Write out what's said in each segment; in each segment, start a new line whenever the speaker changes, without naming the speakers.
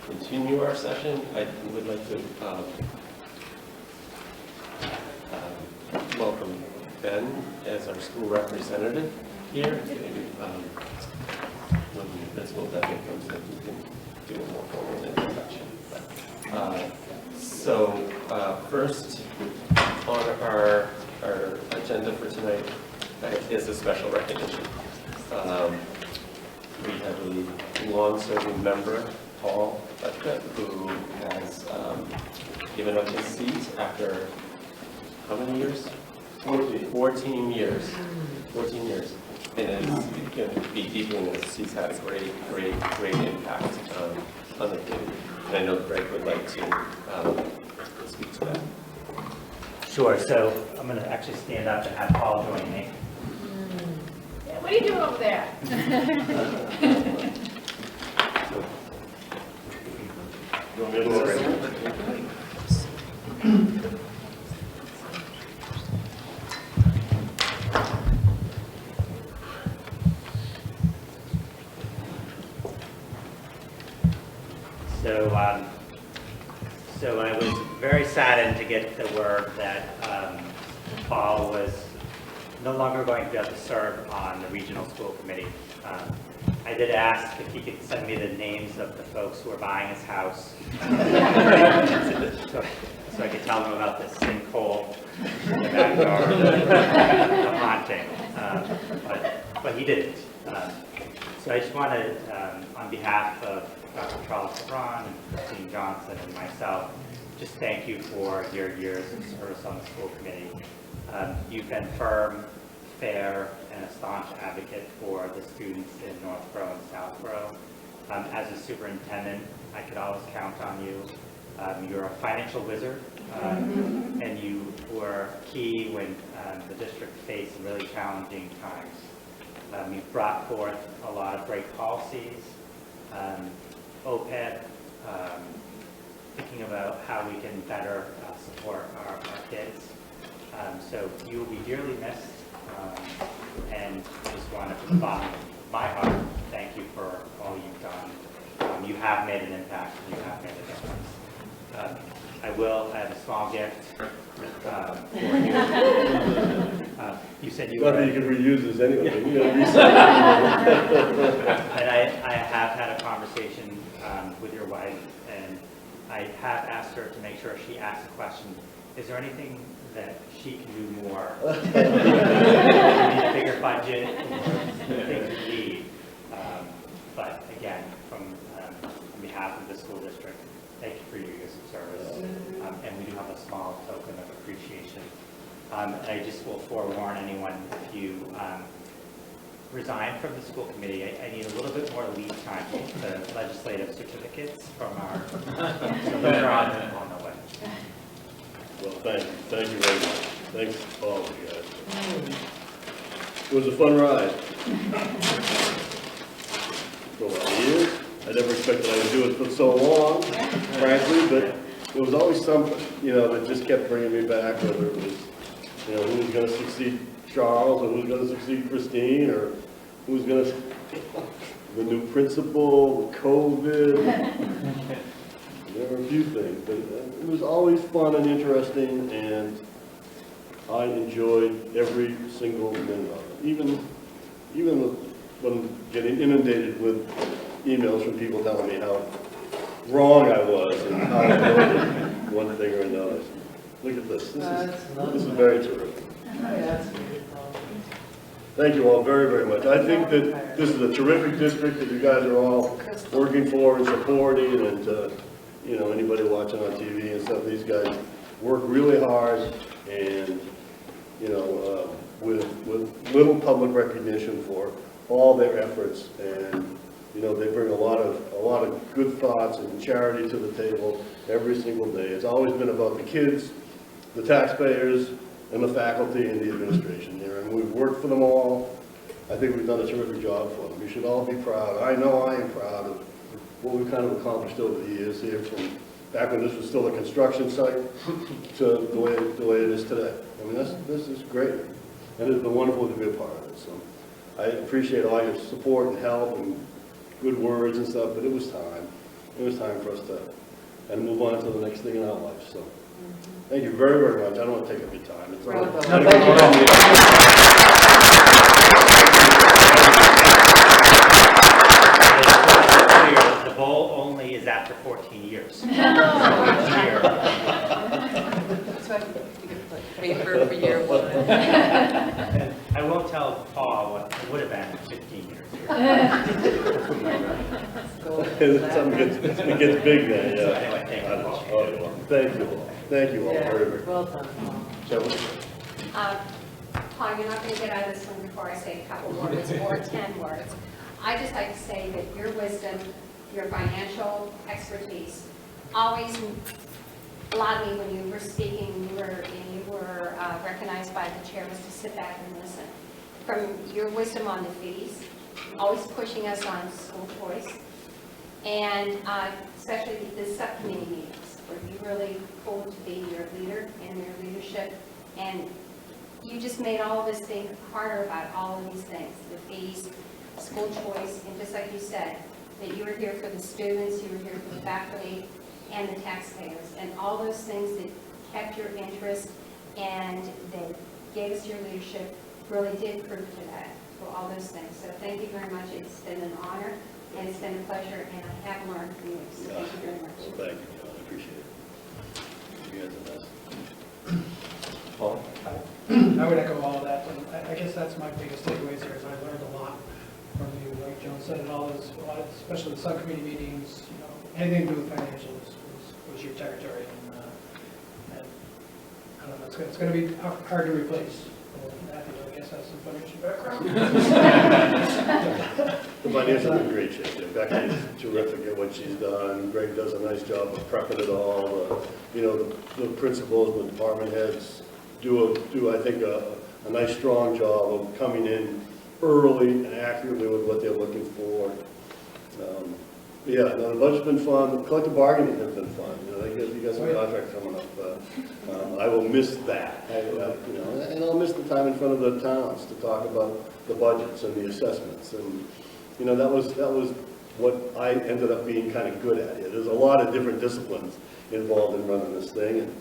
continue our session, I would like to welcome Ben as our school representative here. When the principal Debbie comes in, we can do a more formal introduction. First on our agenda for tonight is a special recognition. We have a long-serving member, Paul Betka, who has given up his seat after how many years? 14 years. 14 years. And is going to be deeply missed. He's had a great impact on the community. And I know Greg would like to speak to that.
Sure. So I'm going to actually stand up and have Paul join me.
What are you doing over there?
So I was very saddened to get the word that Paul was no longer going to be able to serve on the regional school committee. I did ask if he could send me the names of the folks who were buying his house, so I could tell them about the sinkhole in the backyard, the haunting, but he didn't. So I just wanted, on behalf of Dr. Charles Lebron and Christine Johnson and myself, just thank you for your years of service on the school committee. You've been firm, fair, and a staunch advocate for the students in Northborough and Southborough. As a superintendent, I could always count on you. You're a financial wizard, and you were key when the district faced really challenging times. You've brought forth a lot of great policies, OPEB, thinking about how we can better support our kids. So you will be dearly missed, and I just want to, from the bottom of my heart, thank you for all you've done. You have made an impact, and you have made a difference. I have a small gift for you. You said you
Not that you can reuse this anyway.
And I have had a conversation with your wife, and I have asked her to make sure she asks a question. Is there anything that she can do more? Need a bigger budget, things we need. But again, on behalf of the school district, thank you for your years of service. And we do have a small token of appreciation. And I just will forewarn anyone, if you resign from the school committee, I need a little bit more lead time for the legislative certificates from our, so those are on the way.
Well, thank you very much. Thanks to all of you guys. It was a fun ride. For a lot of years. I never expected I would do it for so long, frankly, but it was always something, that just kept bringing me back, whether it was, who was going to succeed Charles, or who was going to succeed Christine, or who was going to, the new principal, COVID. There were a few things, but it was always fun and interesting, and I enjoyed every single minute of it. Even when getting inundated with emails from people telling me how wrong I was and how I voted one thing or another. Look at this. This is very terrific. Thank you all very, very much. I think that this is a terrific district that you guys are all working for and supporting, and anybody watching on TV and stuff, these guys work really hard, and with little public recognition for all their efforts, and they bring a lot of good thoughts and charity to the table every single day. It's always been about the kids, the taxpayers, and the faculty and the administration here, and we've worked for them all. I think we've done a terrific job for them. You should all be proud. I know I am proud of what we've kind of accomplished over the years here, from back when this was still a construction site to the way it is today. I mean, this is great, and it's been wonderful to be a part of it. So I appreciate all your support and help and good words and stuff, but it was time. it was time for us to kind of move on to the next thing in our life, so. Thank you very, very much. I don't want to take up your time. It's all-
The bowl only is after 14 years.
That's why you can put paper for year one.
And I won't tell Paul what it would have been 15 years.
It gets big then,
So
yeah.
anyway, thank you, Paul.
Okay, well, thank you all. Thank you all very, very much.
Well done, Paul.
Joe?
Paul, you're not going to get out of this one before I say a couple words or 10 words. I just like to say that your wisdom, your financial expertise, always allowed me when you were speaking, you were recognized by the chair, was to sit back and listen. From your wisdom on the fees, always pushing us on school choice, and especially the subcommittee meetings, where you really pulled to be your leader and your leadership, and you just made all of us think harder about all of these things, the fees, school choice, and just like you said, that you were here for the students, you were here for the faculty, and the taxpayers, and all those things that kept your interest and that gave us your leadership really did prove to that, for all those things. So thank you very much. It's been an honor, and it's been a pleasure, and I have learned from you. So thank you very much.
Well, thank you, John. I appreciate it. You guys are the best.
Paul?
I would echo all of that, and I guess that's my biggest takeaways here, is I learned a lot from you, like Joan said, and all those, especially the subcommittee meetings, anything to do with financials was your territory, and I don't know, it's going to be hard to replace. Matthew, I guess, has some financial background.
The financial is in great shape. Becky is terrific at what she's done. Greg does a nice job of prepping it all. The principals, the department heads do I think, a nice, strong job of coming in early and accurately with what they're looking for. Yeah, no, the budget's been fun. The collective bargaining has been fun. You got some contracts coming up. I will miss that. And I'll miss the time in front of the towns to talk about the budgets and the assessments. And that was what I ended up being kind of good at. There's a lot of different disciplines involved in running this thing, and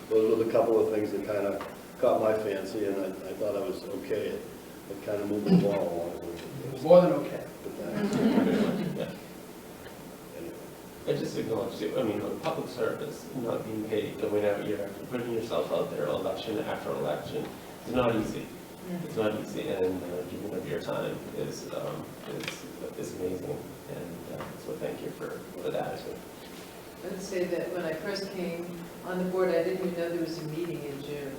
those were the couple of things that kind of caught my fancy, and I thought I was okay at kind of moving the ball along.
It was more than okay.
I just acknowledge it. I mean, public service, not being paid, going out year after, putting yourself out there, election after election, it's not easy. It's not easy, and giving up your time is amazing, and so thank you for that.
I would say that when I first came on the board, I didn't even know there was a meeting in June,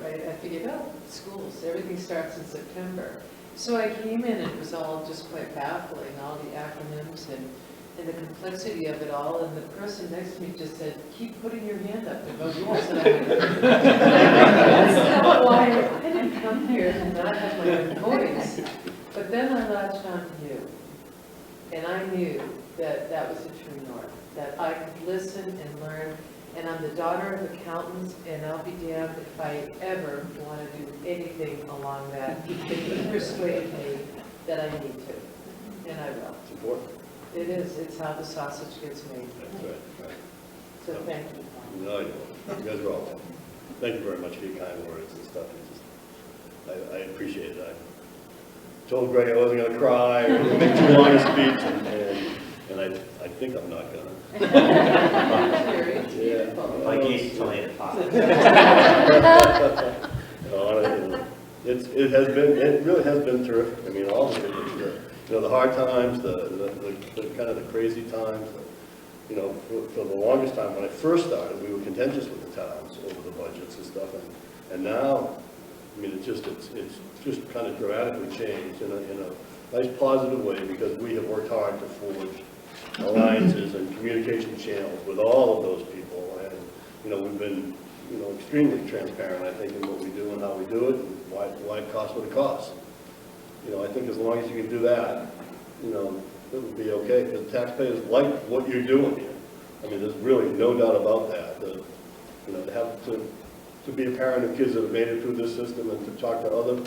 right? I figured, schools, everything starts in September. So I came in and it was all just quite baffling, all the acronyms and the complexity of it all, and the person next to me just said, keep putting your hand up to vote yes. And I went, that's not why I didn't come here to not have my own voice. But then I latched on to you, and I knew that that was a true north, that I could listen and learn, and I'm the daughter of accountants, and I'll be damned if I ever want to do anything along that. You persuaded me that I need to, and I will.
It's important.
It is. It's how the sausage gets made.
That's right.
So thank you, Paul.
No, you guys are all welcome. Thank you very much for your kind words and stuff. I appreciate it. I told Greg I wasn't going to cry or make too long a speech, and I think I'm not going to.
It's beautiful.
Like you till 8 o'clock.
It really has been terrific. I mean, all of it. The hard times, the kind of the crazy times. For the longest time when I first started, we were contentious with the towns over the budgets and stuff, and now, I mean, it's just kind of dramatically changed in a nice positive way, because we have worked hard to forge alliances and communication channels with all of those people, and we've been extremely transparent, I think, in what we do and how we do it, and why it costs what it costs. I think as long as you can do that, it would be okay, because taxpayers like what you're doing here. I mean, there's really no doubt about that. To have to be a parent of kids that have made it through this system, and to talk to other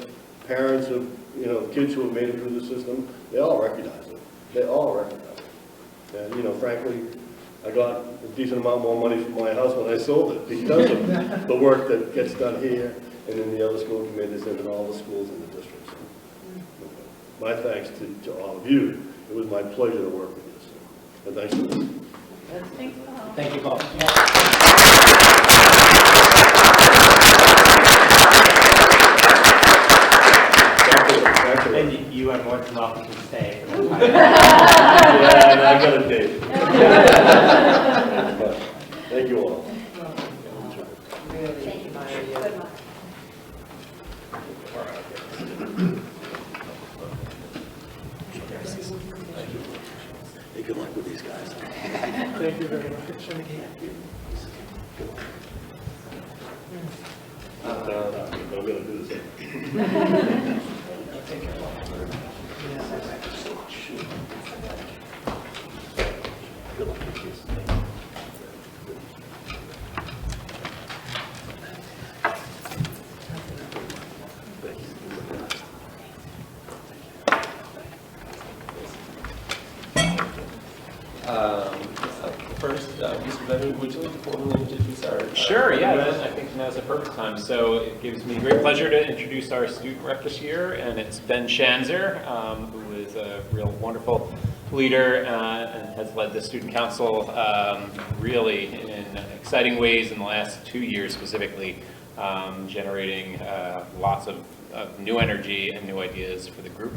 parents of kids who have made it through the system, they all recognize it. They all recognize it. And, you know, frankly, I got a decent amount more money for my house when I sold it because of the work that gets done here and in the other school committees and in all the schools in the district. So, my thanks to all of you. It was my pleasure to work with you. So, and thanks for this.
Thank you all.
Thank you, Paul.
And you are more than welcome to stay.
Yeah, and I got a date. But thank you all.
Really,
Thank you.
Mario.
Good luck.
Hey, good luck with these guys.
Thank you very much.
I'm going to do the same. Good luck with these.
First, Mr. Bennett, would you like to formally introduce our...
Sure, yeah, I think now's the perfect time. So it gives me great pleasure to introduce our student rep this year, and it's Ben Schanzer, who is a real wonderful leader and has led the student council really in exciting ways in the last 2 years specifically, generating lots of new energy and new ideas for the group.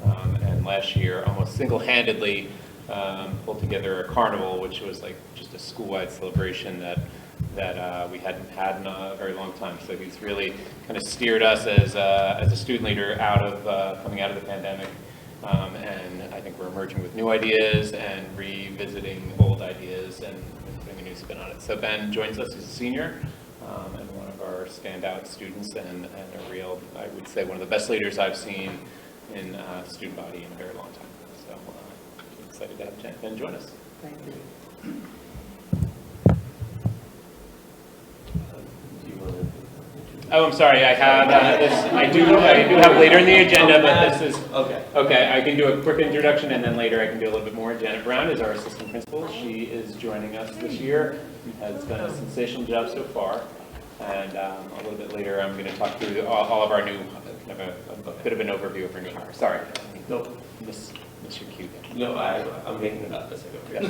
And last year, almost single-handedly, pulled together a carnival, which was like just a school-wide celebration that we hadn't had in a very long time. So he's really kind of steered us as a student leader out of coming out of the pandemic, and I think we're emerging with new ideas and revisiting old ideas and putting a new spin on it. So Ben joins us as a senior and one of our standout students and a real, I would say, one of the best leaders I've seen in student body in a very long time. So excited to have Ben join us.
Thank you.
Do you want to...
Oh, I'm sorry. I have this. I do have later in the agenda, but this is
Okay.
okay. I can do a quick introduction, and then later I can do a little bit more. Janet Brown is our assistant principal. She is joining us this year. Has done a sensational job so far, and a little bit later I'm going to talk through all of our new, kind of a bit of an overview of our new hire. Sorry, don't miss your cue.
No, I'm making it up as I go.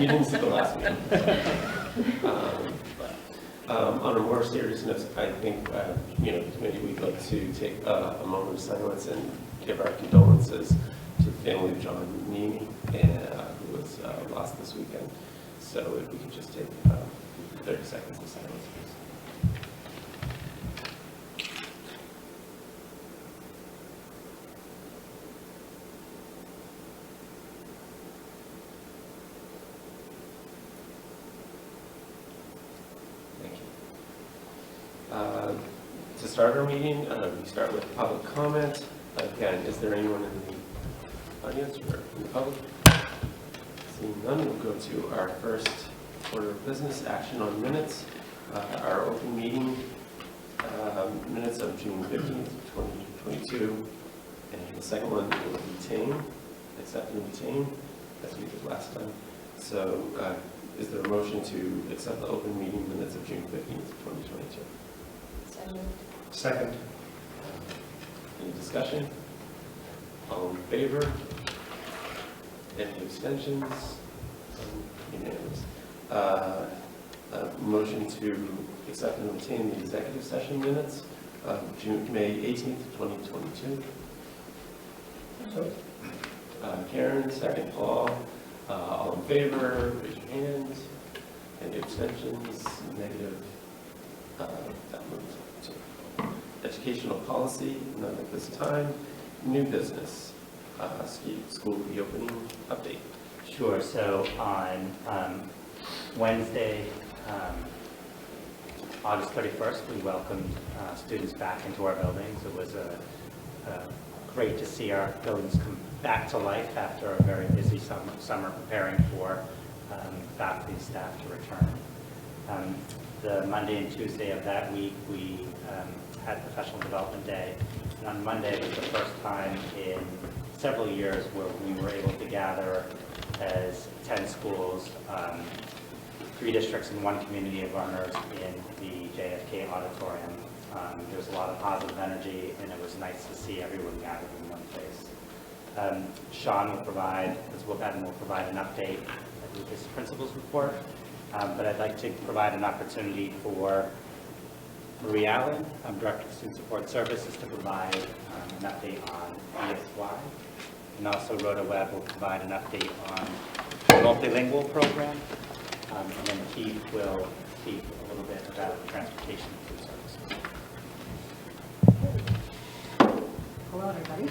You didn't see the last meeting. On a more serious note, I think, the committee, we'd like to take a moment of silence and give our condolences to the family of John Meany, who was lost this weekend. So if we could just take 30 seconds of silence, please. Thank you. To start our meeting, we start with public comment. Again, is there anyone in the audience or in the public? Seeing none, we'll go to our first order of business, action on minutes. Our open meeting minutes of June 15th, 2022. And the second one will retain, accept and retain, as we did last time. So is there a motion to accept the open meeting minutes of June 15th, 2022?
So moved.
Second.
Any discussion? All in favor? Any abstentions? Unanimous. Motion to accept and retain the executive session minutes of May 18th, 2022. Karen, second. Paul. All in favor? Raise your hand. Any abstentions? Negative. That moves to educational policy. None at this time. New business. School reopening update.
Sure. So on Wednesday, August 31st, we welcomed students back into our buildings. It was great to see our buildings come back to life after a very busy summer preparing for faculty and staff to return. The Monday and Tuesday of that week, we had Professional Development Day. And on Monday was the first time in several years where we were able to gather as 10 schools, 3 districts and 1 community of learners in the JFK auditorium. There was a lot of positive energy, and it was nice to see everyone gathered in one place. Sean will provide, as will provide an update with his principal's report, but I'd like to provide an opportunity for Marie Allen, Director of Student Support Services, to provide an update on ESY, and also Rhoda Webb will provide an update on the multilingual program, and then Keith will speak a little bit about transportation and food services.
Hello, everybody.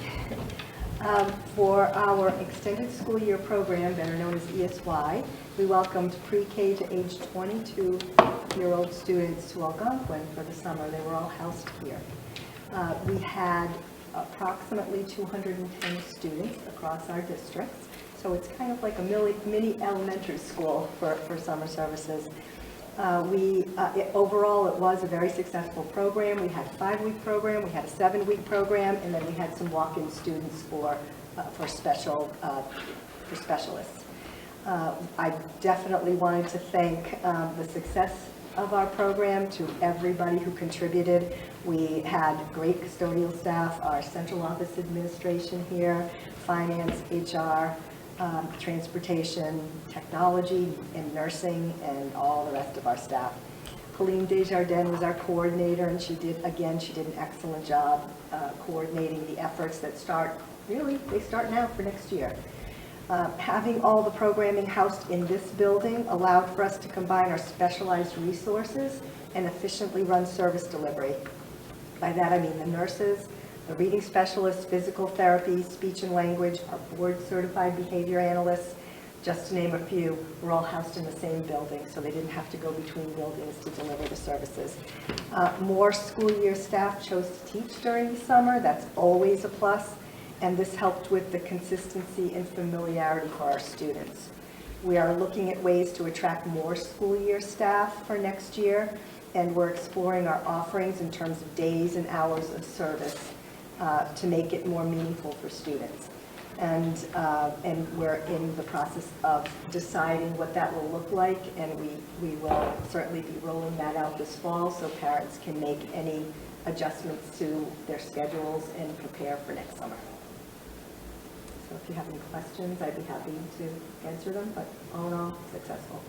For our extended school year program, better known as ESY, we welcomed pre-K to age 22-year-old students to Algonquin for the summer. They were all housed here. We had approximately 210 students across our districts, so it's kind of like a mini elementary school for summer services. Overall, it was a very successful program. We had a 5-week program, we had a 7-week program, and then we had some walk-in students for specialists. I definitely wanted to thank the success of our program to everybody who contributed. We had great custodial staff, our central office administration here, finance, HR, transportation, technology, and nursing, and all the rest of our staff. Colleen Desjardins was our coordinator, and she did an excellent job coordinating the efforts that start now for next year. Having all the programming housed in this building allowed for us to combine our specialized resources and efficiently run service delivery. By that I mean the nurses, the reading specialists, physical therapy, speech and language, our board-certified behavior analysts, just to name a few, were all housed in the same building, so they didn't have to go between buildings to deliver the services. More school year staff chose to teach during the summer. That's always a plus, and this helped with the consistency and familiarity for our students. We are looking at ways to attract more school year staff for next year, and we're exploring our offerings in terms of days and hours of service to make it more meaningful for students. And we're in the process of deciding what that will look like, and we will certainly be rolling that out this fall so parents can make any adjustments to their schedules and prepare for next summer. So if you have any questions, I'd be happy to answer them, but all in all, successful.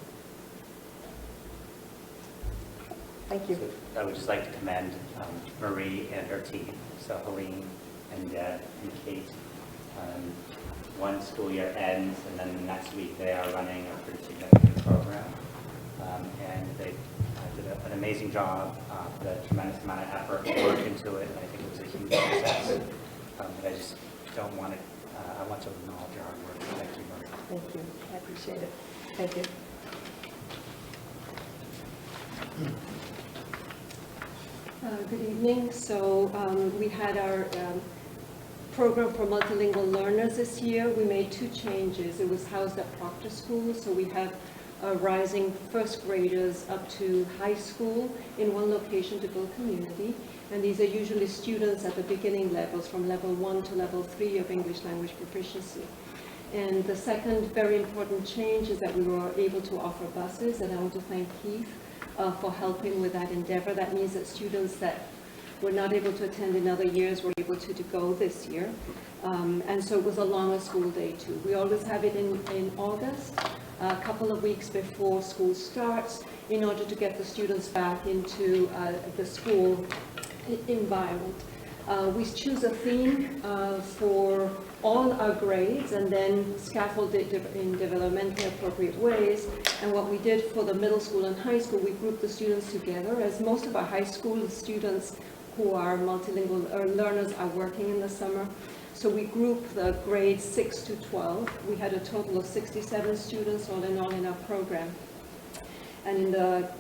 Thank you.
So I would just like to commend Marie and her team, so Helene and Deb and Kate. One school year ends, and then the next week they are running a pretty significant program. And they did an amazing job, put a tremendous amount of effort and work into it, and I think it was a huge success. But I just don't want to, I want to acknowledge your hard work. Thank you, Marie.
Thank you. I appreciate it. Thank you.
Good evening. So we had our program for multilingual learners this year. We made 2 changes. It was housed at Proctor School, so we have rising first graders up to high school in one location to build community. And these are usually students at the beginning levels, from level 1 to level 3 of English language proficiency. And the second very important change is that we were able to offer buses, and I want to thank Keith for helping with that endeavor. That means that students that were not able to attend in other years were able to go this year. And so it was a longer school day too. We always have it in August, a couple of weeks before school starts, in order to get the students back into the school environment. We choose a theme for all our grades and then scaffold it in developmentally appropriate ways. And what we did for the middle school and high school, we grouped the students together, as most of our high school students who are multilingual learners are working in the summer. So we grouped the grades 6 to 12. We had a total of 67 students all in our program. And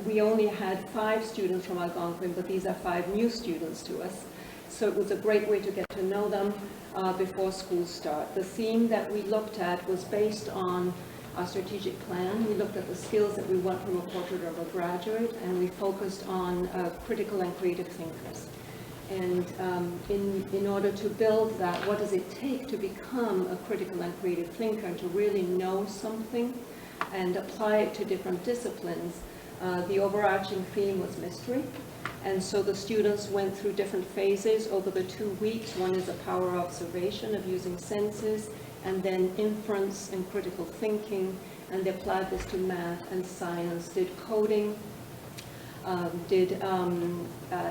we only had 5 students from Algonquin, but these are 5 new students to us. So it was a great way to get to know them before school start. The theme that we looked at was based on our strategic plan. We looked at the skills that we want from a portrait of a graduate, and we focused on critical and creative thinkers. And in order to build that, what does it take to become a critical and creative thinker and to really know something and apply it to different disciplines? The overarching theme was mystery. And so the students went through different phases over the 2 weeks. One is a power observation of using senses, and then inference and critical thinking, and they applied this to math and science, did coding, did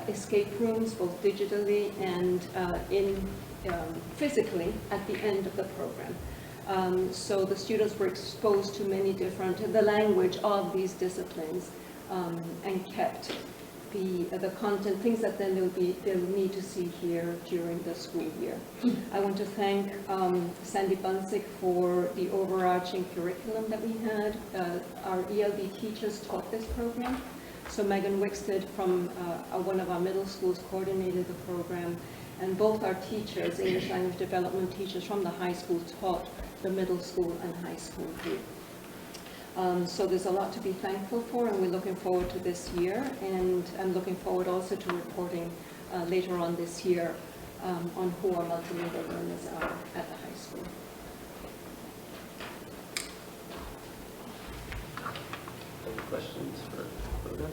escape rooms, both digitally and physically at the end of the program. So the students were exposed to many different, the language of these disciplines, and kept the content, things that then they'll need to see here during the school year. I want to thank Sandy Bunsick for the overarching curriculum that we had. Our ELD teachers taught this program. So Megan Wicksted from one of our middle schools coordinated the program, and both our teachers, English language development teachers from the high school, taught the middle school and high school group. So there's a lot to be thankful for, and we're looking forward to this year, and I'm looking forward also to reporting later on this year on who our multilingual learners are at the high school.
Any questions for Rhoda?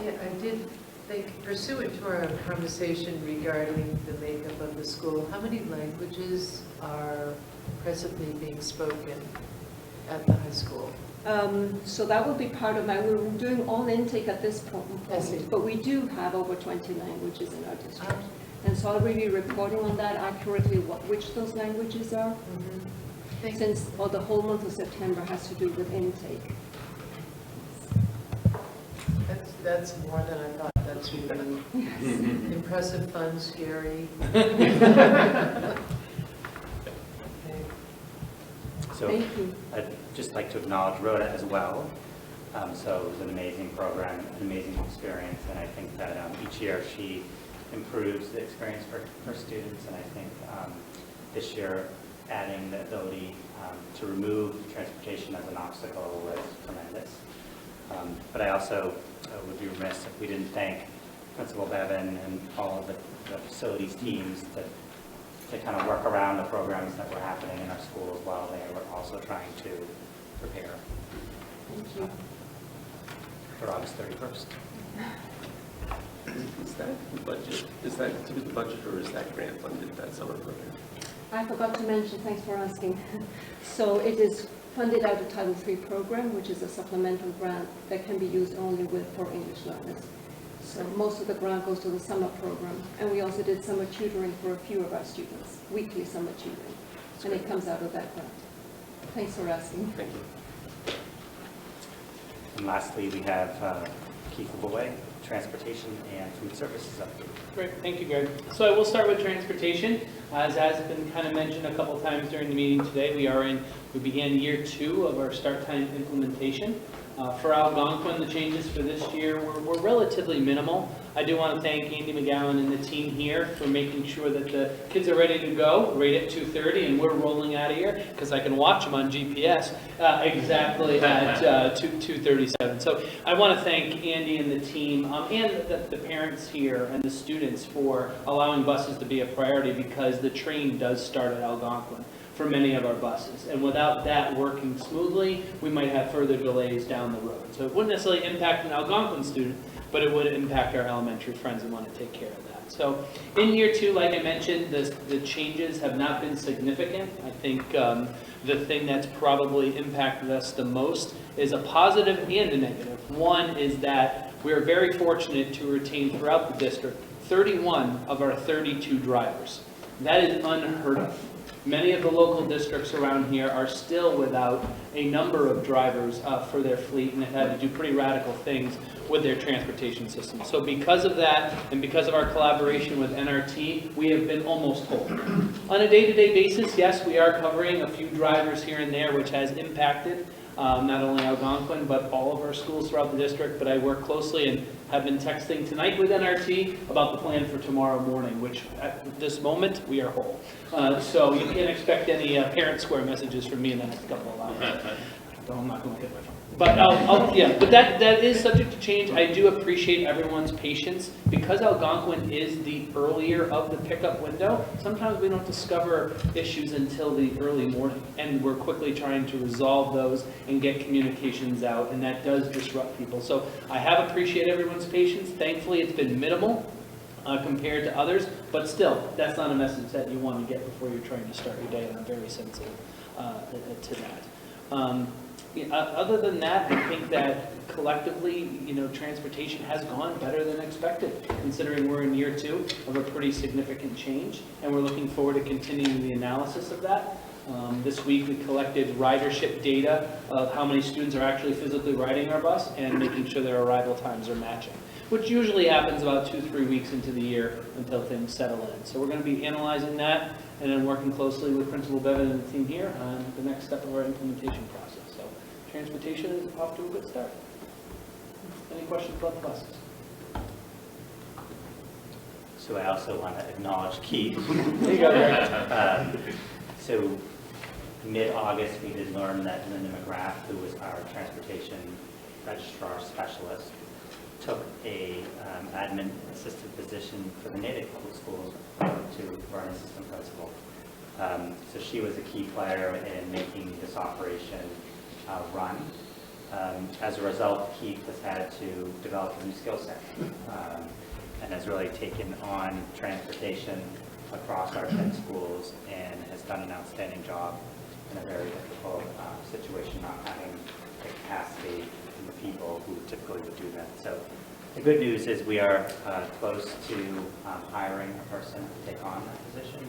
Yeah, I did think, pursuant to our conversation regarding the makeup of the school, how many languages are presently being spoken at the high school?
So that will be part of we're doing all intake at this
I see.
point, but we do have over 20 languages in our district. And so I'll be reporting on that accurately, which those languages are, since the whole month of September has to do with intake.
That's more than I thought. That's really impressive, fun, scary.
So
Thank you.
I'd just like to acknowledge Rhoda as well. So it was an amazing program, an amazing experience, and I think that each year she improves the experience for her students, and I think this year adding the ability to remove transportation as an obstacle was tremendous. But I also would be remiss if we didn't thank Principal Bevan and all of the facilities teams to kind of work around the programs that were happening in our schools while they were also trying to prepare
Thank you.
for August 31st.
Is that the budget? Is that to the budget, or is that grant funded, that summer program?
I forgot to mention, thanks for asking. So it is funded out of Title III program, which is a supplemental grant that can be used only for English learners. So most of the grant goes to the summer program, and we also did summer tutoring for a few of our students, weekly summer tutoring, and it comes out of that grant. Thanks for asking.
Thank you.
And lastly, we have Keith Boy, transportation and food services update.
Great, thank you, Greg. So I will start with transportation. As has been kind of mentioned a couple of times during the meeting today, we began year 2 of our start time implementation. For Algonquin, the changes for this year were relatively minimal. I do want to thank Andy McGowan and the team here for making sure that the kids are ready to go right at 2:30, and we're rolling out of here because I can watch them on GPS exactly at 2:37. So I want to thank Andy and the team and the parents here and the students for allowing buses to be a priority, because the train does start at Algonquin for many of our buses. And without that working smoothly, we might have further delays down the road. So it wouldn't necessarily impact an Algonquin student, but it would impact our elementary friends and want to take care of that. So in year 2, like I mentioned, the changes have not been significant. I think the thing that's probably impacted us the most is a positive and a negative. One is that we're very fortunate to retain throughout the district 31 of our 32 drivers. That is unheard of. Many of the local districts around here are still without a number of drivers for their fleet, and have had to do pretty radical things with their transportation system. So because of that, and because of our collaboration with NRT, we have been almost whole. On a day-to-day basis, yes, we are covering a few drivers here and there, which has impacted not only Algonquin, but all of our schools throughout the district. But I work closely and have been texting tonight with NRT about the plan for tomorrow morning, which at this moment, we are whole. So you can't expect any parent square messages from me in the next couple of hours. so I'm not going to look at my phone. But yeah, but that is subject to change. I do appreciate everyone's patience. Because Algonquin is the earlier of the pickup window, sometimes we don't discover issues until the early morning, and we're quickly trying to resolve those and get communications out, and that does disrupt people. So I have appreciated everyone's patience. Thankfully, it's been minimal compared to others, but still, that's not a message that you want to get before you're trying to start your day, and I'm very sensitive to that. Other than that, I think that collectively, transportation has gone better than expected, considering we're in year 2 of a pretty significant change, and we're looking forward to continuing the analysis of that. This week, we collected ridership data of how many students are actually physically riding our bus and making sure their arrival times are matching, which usually happens about 2-3 weeks into the year until things settle in. So we're going to be analyzing that and then working closely with Principal Bevan and the team here on the next step of our implementation process. So transportation is off to a good start. Any questions about the buses?
So I also want to acknowledge Keith.
There you go.
So mid-August, we did learn that Linda McGrath, who was our transportation registrar specialist, took a admin assistant position for the Natick Public Schools for an assistant principal. So she was a key player in making this operation run. As a result, Keith has had to develop a new skill set and has really taken on transportation across our 10 schools and has done an outstanding job in a very difficult situation, not having the capacity and the people who typically would do that. So the good news is we are close to hiring a person to take on that position,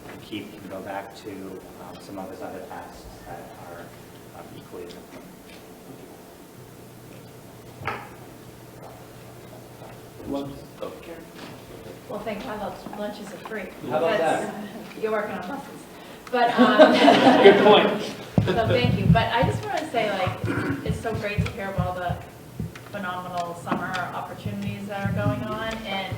and Keith can go back to some of his other tasks that are equally as important.
Well, thank God lunches are free.
How about that?
You're working on buses. But,
Good point.
so thank you. But I just want to say, it's so great to hear about all the phenomenal summer opportunities that are going on. And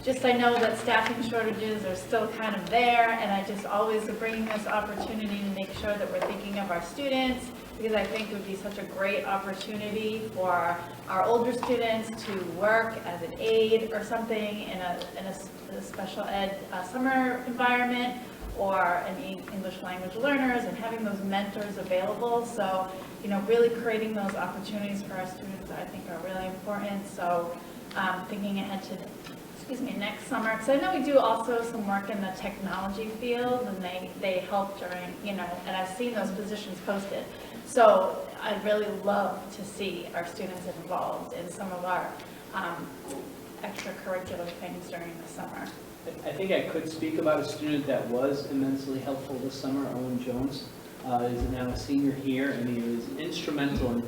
just I know that staffing shortages are still kind of there. And I just always am bringing this opportunity to make sure that we're thinking of our students, because I think it would be such a great opportunity for our older students to work as an aide or something in a special ed summer environment, or in English language learners, and having those mentors available. So, really creating those opportunities for our students, I think, are really important. So thinking ahead to next summer, because I know we do also some work in the technology field, and they help during, and I've seen those positions posted. So I'd really love to see our students involved in some of our extracurricular things during the summer.
I think I could speak about a student that was immensely helpful this summer. Owen Jones is now a senior here, and he was instrumental in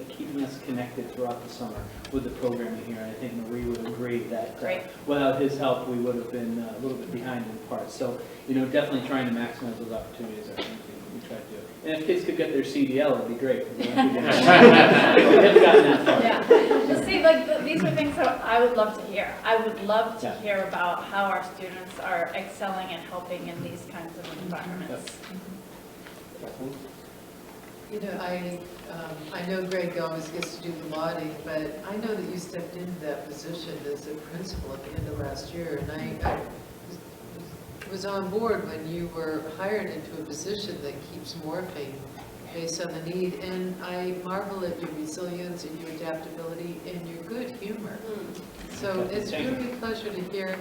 keeping us connected throughout the summer with the programming here. And I think Marie would agree that without his help, we would have been a little bit behind in parts. So, definitely trying to maximize those opportunities, I think we try to do. And if kids could get their CDL, it'd be great. We haven't gotten that far.
Yeah. See, these are things that I would love to hear. I would love to hear about how our students are excelling and helping in these kinds of environments.
I know Greg always gets to do the lauding, but I know that you stepped into that position as a principal at the end of last year, and I was on board when you were hired into a position that keeps morphing based on the need, and I marvel at your resilience and your adaptability and your good humor. So it's really a pleasure to hear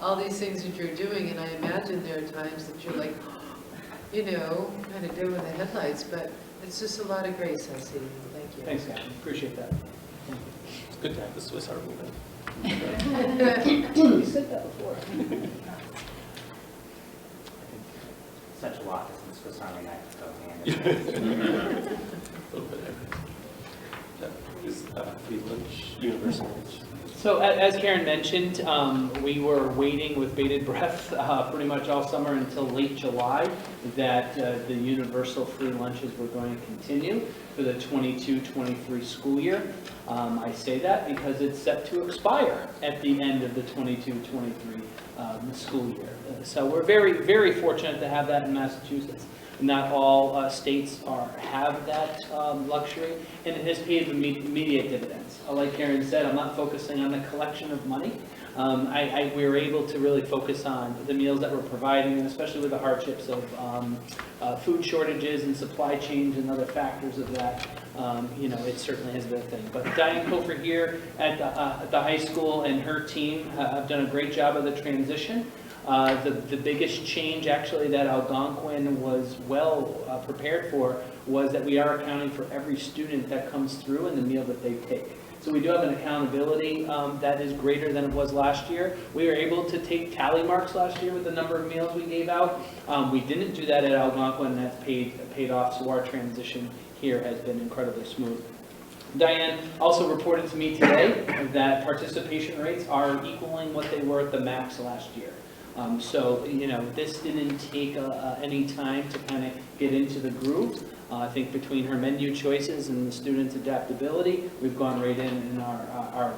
all these things that you're doing, and I imagine there are times that you're like, kind of doing the headlights, but it's just a lot of grace, I see. Thank you.
Thanks, Captain. Appreciate that.
It's good to have the Swiss Army knife.
You said that before.
Central office and Swiss Army knife go hand in hand.
A little bit of everything. Is free lunch, universal lunch?
So as Karen mentioned, we were waiting with bated breath pretty much all summer until late July that the universal free lunches were going to continue for the 22-23 school year. I say that because it's set to expire at the end of the 22-23 school year. So we're very, very fortunate to have that in Massachusetts. Not all states have that luxury, and it has paid immediate dividends. Like Karen said, I'm not focusing on the collection of money. We were able to really focus on the meals that we're providing, and especially with the hardships of food shortages and supply chains and other factors of that. It certainly has been a thing. But Diane Cofer here at the high school and her team have done a great job of the transition. The biggest change actually that Algonquin was well prepared for was that we are accounting for every student that comes through and the meal that they take. So we do have an accountability that is greater than it was last year. We were able to take tally marks last year with the number of meals we gave out. We didn't do that at Algonquin, and that's paid off, so our transition here has been incredibly smooth. Diane also reported to me today that participation rates are equaling what they were at the max last year. This didn't take any time to kind of get into the groove. I think between her menu choices and the students' adaptability, we've gone right in, and our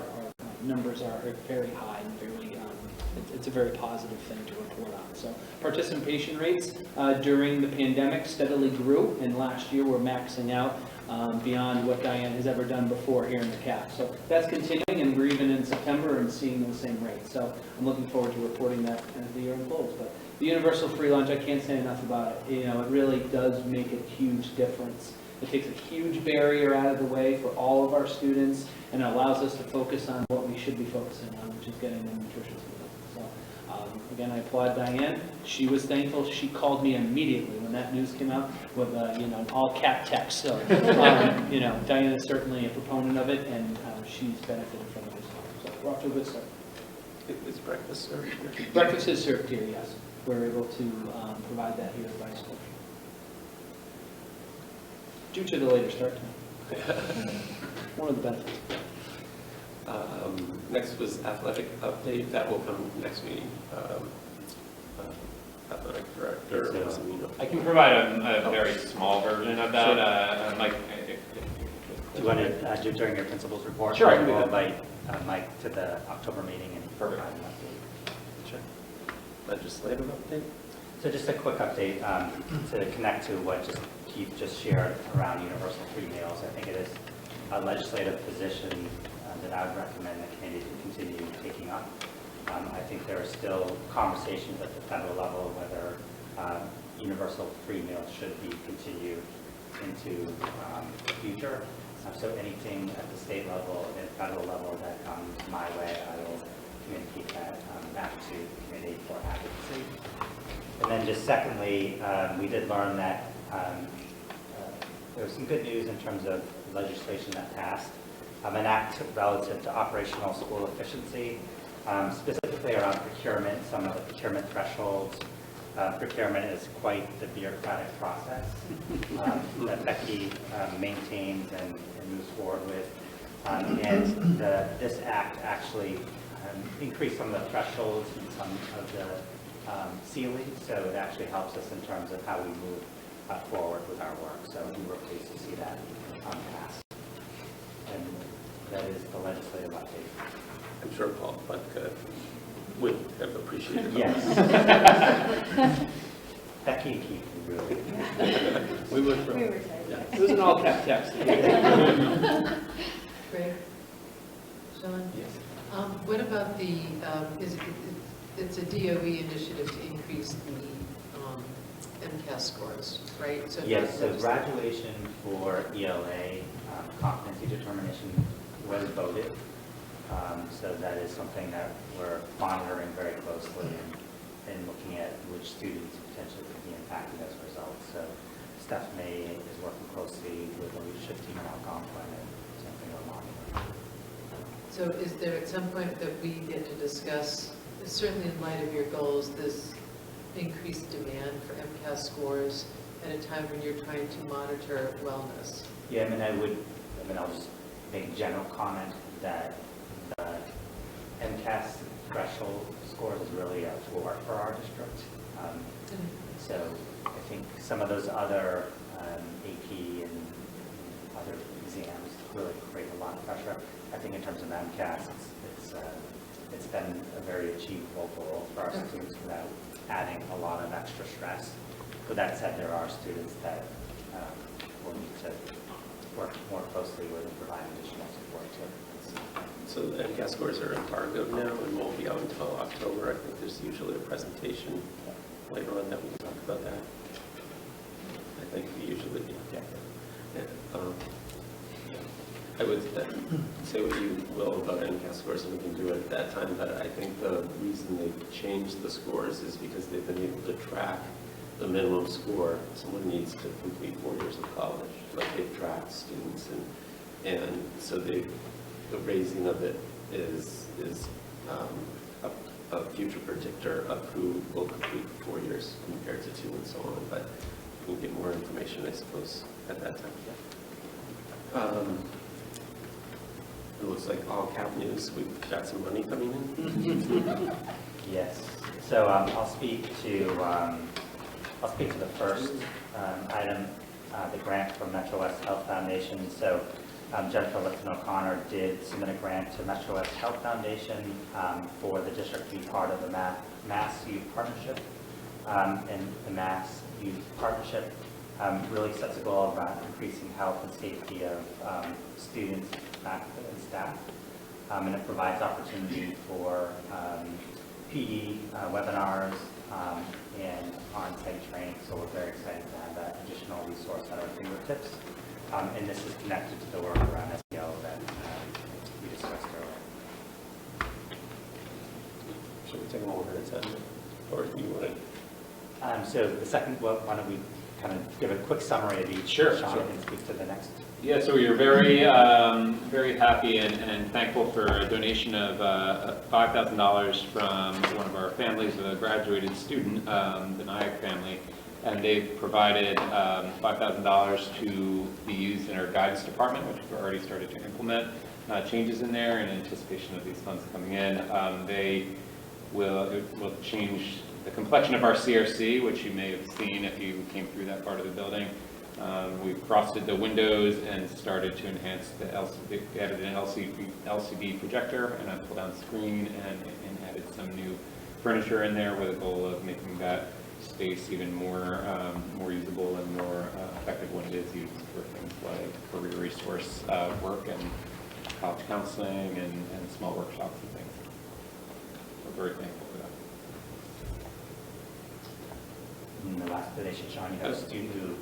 numbers are very high and very, it's a very positive thing to report on. So participation rates during the pandemic steadily grew, and last year we're maxing out beyond what Diane has ever done before here in the CAP. So that's continuing, and we're even in September and seeing the same rate. So I'm looking forward to reporting that as the year unfolds. But the universal free lunch, I can't say enough about it. It really does make a huge difference. It takes a huge barrier out of the way for all of our students, and it allows us to focus on what we should be focusing on, which is getting them nutritious meals. So again, I applaud Diane. She was thankful. She called me immediately when that news came out with an all cap text. So Diane is certainly a proponent of it, and she's benefited from it as well. So we're off to a good start.
Is breakfast served here?
Breakfast is served here, yes. We're able to provide that here at Vice School. Due to the later start time. One of the benefits.
Next was athletic update. That will come next meeting. Athletic director.
I can provide a very small version of that. Mike,
Do you want to do during your principal's report?
Sure, I can do
We'll
that.
invite Mike to the October meeting and provide an update.
Sure. Legislative update.
So just a quick update to connect to what Keith just shared around universal free meals. I think it is a legislative position that I would recommend the committee to continue taking up. I think there are still conversations at the federal level whether universal free meals should be continued into the future. So anything at the state level and federal level that comes my way, I will communicate that back to the committee for advocacy. And then just secondly, we did learn that there was some good news in terms of legislation that passed. An act relative to operational school efficiency, specifically around procurement, some of the procurement thresholds. Procurement is quite the bureaucratic process that Becky maintains and moves forward with. And this act actually increased some of the thresholds and some of the ceilings, so it actually helps us in terms of how we move forward with our work. So we were pleased to see that pass. And that is the legislative update.
I'm sure Paul would have appreciated that.
Yes. Becky and Keith really.
We would.
It was an all cap text.
Greg? Sean?
Yes.
What about the, it's a DOE initiative to increase the MCAS scores, right? So
Yes, so graduation for ELA competency determination was voted. So that is something that we're monitoring very closely and looking at which students potentially could be impacted as a result. So Stephanie is working closely with the leadership team at Algonquin, and something we're monitoring.
So is there at some point that we get to discuss, certainly in light of your goals, this increased demand for MCAS scores at a time when you're trying to monitor wellness?
Yeah, I'll just make a general comment that the MCAS threshold scores is really a floor for our district. So I think some of those other AP and other exams really create a lot of pressure. I think in terms of MCAS, it's been a very achievable goal for our students without adding a lot of extra stress. With that said, there are students that will need to work more closely with and provide additional support to.
So the MCAS scores are embargoed now and won't be out until October. I think there's usually a presentation later on that we can talk about that. I think we usually do. Yeah. I would say what you will about MCAS scores, and we can do it at that time, but I think the reason they've changed the scores is because they've been able to track the minimum score someone needs to complete 4 years of college. Like they've tracked students, and so the raising of it is a future predictor of who will complete 4 years compared to 2 and so on, but we'll get more information, I suppose, at that time. It looks like all cap news, we've got some money coming in.
Yes. So I'll speak to the first item, the grant from Metro West Health Foundation. So Jennifer Lipton O'Connor did submit a grant to Metro West Health Foundation for the district to be part of the Mass Youth Partnership. And the Mass Youth Partnership really sets a goal around increasing health and safety of students, faculty, and staff. And it provides opportunity for PD webinars and on-site training. So we're very excited to have that additional resource at our fingertips. And this is connected to the work around SEO that we discussed earlier.
Should we take a moment at a time, or do you want to?
So the second, well, why don't we kind of give a quick summary of each?
Sure,
Sean
sure.
can speak to the next.
Yeah, so we are very, very happy and thankful for a donation of $5,000 from one of our families, a graduated student, the Nyack family, and they've provided $5,000 to be used in our guidance department, which we've already started to implement changes in there in anticipation of these funds coming in. It will change the complexion of our CRC, which you may have seen if you came through that part of the building. We've frosted the windows and started to enhance the LCD, added an LCD projector and a pull-down screen and added some new furniture in there with a goal of making that space even more usable and more effective when it is used for things like career resource work and college counseling and small workshops and things. We're very thankful for that.
And the last donation, Sean, you have a student who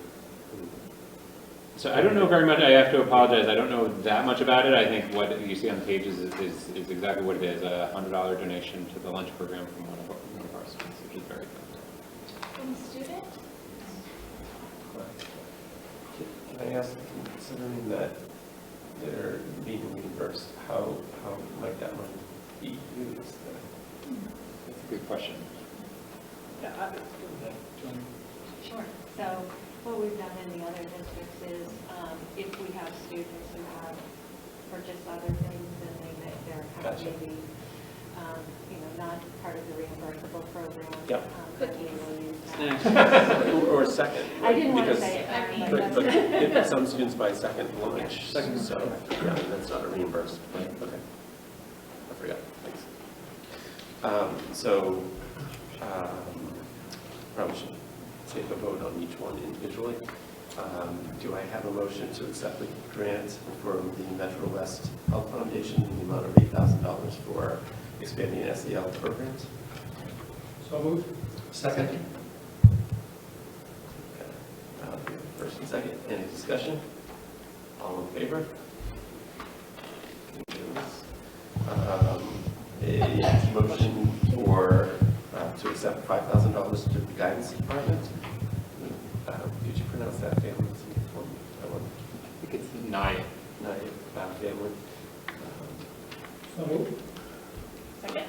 So I don't know very much. I have to apologize. I don't know that much about it. I think what you see on the pages is exactly what it is, a $100 donation to the lunch program from one of our students, which is very good.
From a student?
Can I ask, considering that they're being reimbursed, how might that money be used?
That's a good question.
Sure. So what we've done in the other districts is if we have students who have purchased other things and they're kind of
Gotcha.
maybe, not part of the reimbursable program.
Yep.
Then we will use that.
Or second.
I didn't want to
because-
say it, I mean,
But
that's-
if some students buy second lunch, so, yeah, that's not a reimbursed, right? Okay. I forgot, thanks. Probably should take a vote on each one individually. Do I have a motion to accept the grant from the Metro West Health Foundation in the amount of $8,000 for expanding SEL programs?
So moved.
Second. Okay. First and second, any discussion? All in favor? A motion for, to accept $5,000 to the guidance department. Did you pronounce that family?
I think it's Nyack.
Family.
So moved.
Second?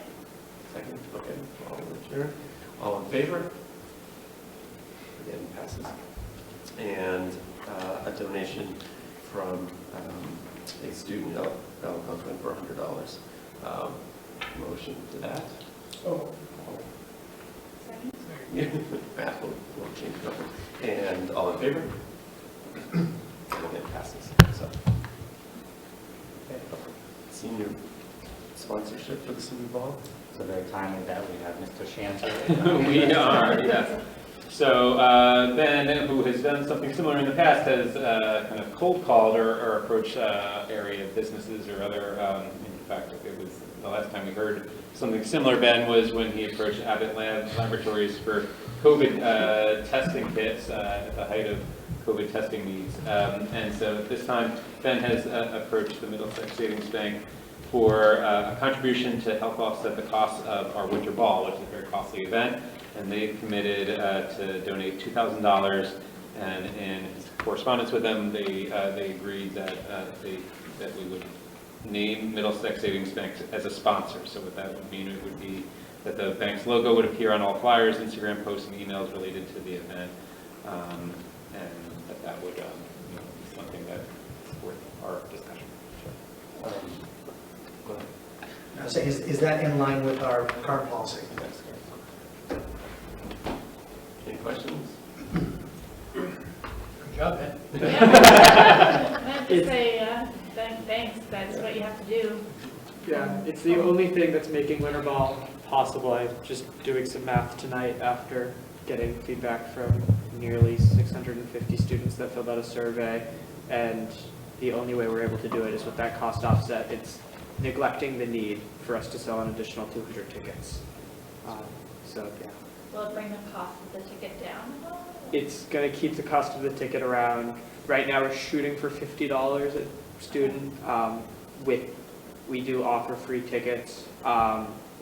Second, okay, all in turn. All in favor? Again, passes. And a donation from a student, Algonquin, for $100. Motion to that.
So
Matt will change it over. And all in favor? And it passes. So, okay. Senior sponsorship for the senior ball.
So very timely that we have Mr. Shanzer.
We are, yes. So Ben, who has done something similar in the past, has kind of cold called or approached area businesses or other, in fact, it was the last time we heard something similar, Ben, was when he approached Abbott Laboratories for COVID testing kits at the height of COVID testing needs. And so this time, Ben has approached the Middlesex Savings Bank for a contribution to help offset the cost of our winter ball, which is a very costly event. And they've committed to donate $2,000. And in his correspondence with them, they agreed that that we would name Middlesex Savings Bank as a sponsor. So what that would mean, it would be that the bank's logo would appear on all flyers, Instagram posts, and emails related to the event, and that would be something that's worth our discussion. Sure. Go ahead.
I was saying, is that in line with our current policy?
That's good. Any questions?
Good job, Ed.
I have to say, thanks, that's what you have to do.
Yeah, it's the only thing that's making winter ball possible. I'm just doing some math tonight after getting feedback from nearly 650 students that filled out a survey, and the only way we're able to do it is with that cost offset. It's neglecting the need for us to sell an additional 200 tickets. So yeah.
Will it bring the cost of the ticket down at all?
It's going to keep the cost of the ticket around, right now we're shooting for $50 a student. We do offer free tickets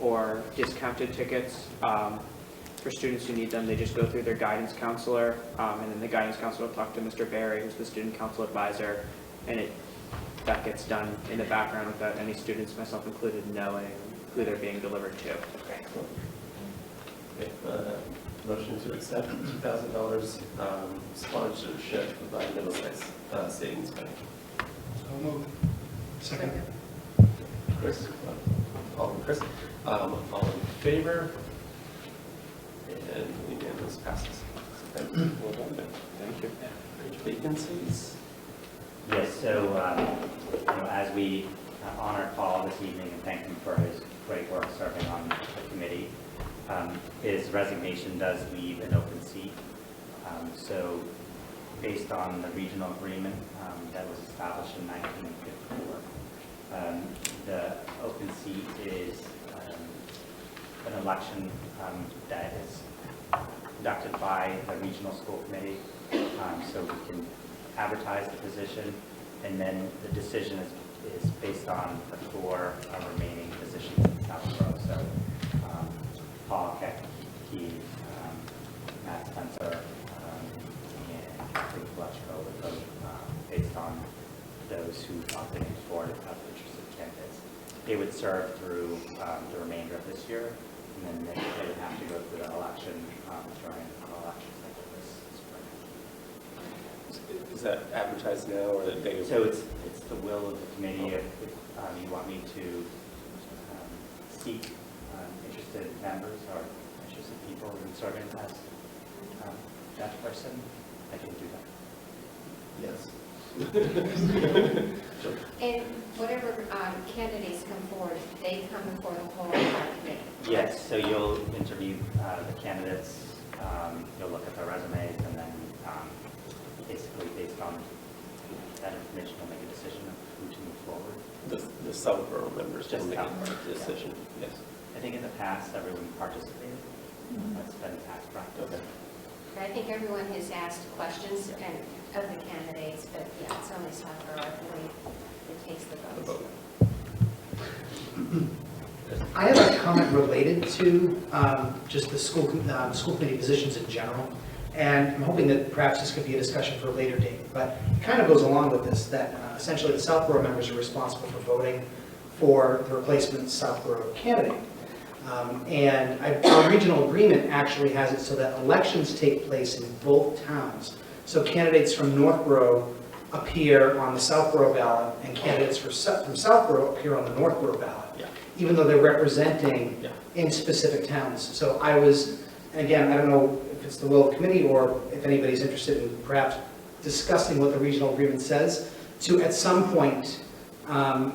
or discounted tickets for students who need them. They just go through their guidance counselor, and then the guidance counselor will talk to Mr. Barry, who's the student council advisor, and that gets done in the background without any students, myself included, knowing who they're being delivered to.
Okay, motion to accept $2,000 sponsorship by Middlesex Savings Bank.
So moved.
Second.
Chris? Chris? All in favor? And unanimous passes. Well done, Ben.
Thank you.
Vacancies?
Yes, so as we honor Paul this evening and thank him for his great work serving on the committee, his resignation does leave an open seat. So based on the regional agreement that was established in 1954, the open seat is an election that is conducted by the regional school committee. So we can advertise the position, and then the decision is based on the 4 remaining positions in Southborough. So Paul Keck, Keith, Matt Spencer, and Kathleen Fletchko would vote based on those who opted for it of interested candidates. They would serve through the remainder of this year, and then they would have to go through the election during an election cycle this spring.
Is that advertised now or the day?
So it's the will of the committee. If you want me to seek interested members or interested people in serving as that person, I can do that.
Yes.
And whatever candidates come forward, they come before the whole committee.
Yes, so you'll interview the candidates, you'll look at their resumes, and then basically based on that information, you'll make a decision of who to move forward.
The Southborough members
Just
will make
Southborough,
a decision.
yeah.
Yes.
I think in the past, everyone participated. That's been past practice.
Okay.
I think everyone has asked questions of the candidates, but yeah, it's only Southborough, I believe, that takes the
The
votes.
vote.
I have a comment related to just the school committee positions in general, and I'm hoping that perhaps this could be a discussion for a later date, but it kind of goes along with this, that essentially the Southborough members are responsible for voting for the replacement Southborough candidate. And our regional agreement actually has it so that elections take place in both towns. So candidates from Northborough appear on the Southborough ballot, and candidates from Southborough appear on the Northborough ballot,
Yeah.
even though they're representing
Yeah.
in specific towns. So I was, and again, I don't know if it's the will of the committee or if anybody's interested in perhaps discussing what the regional agreement says, to at some point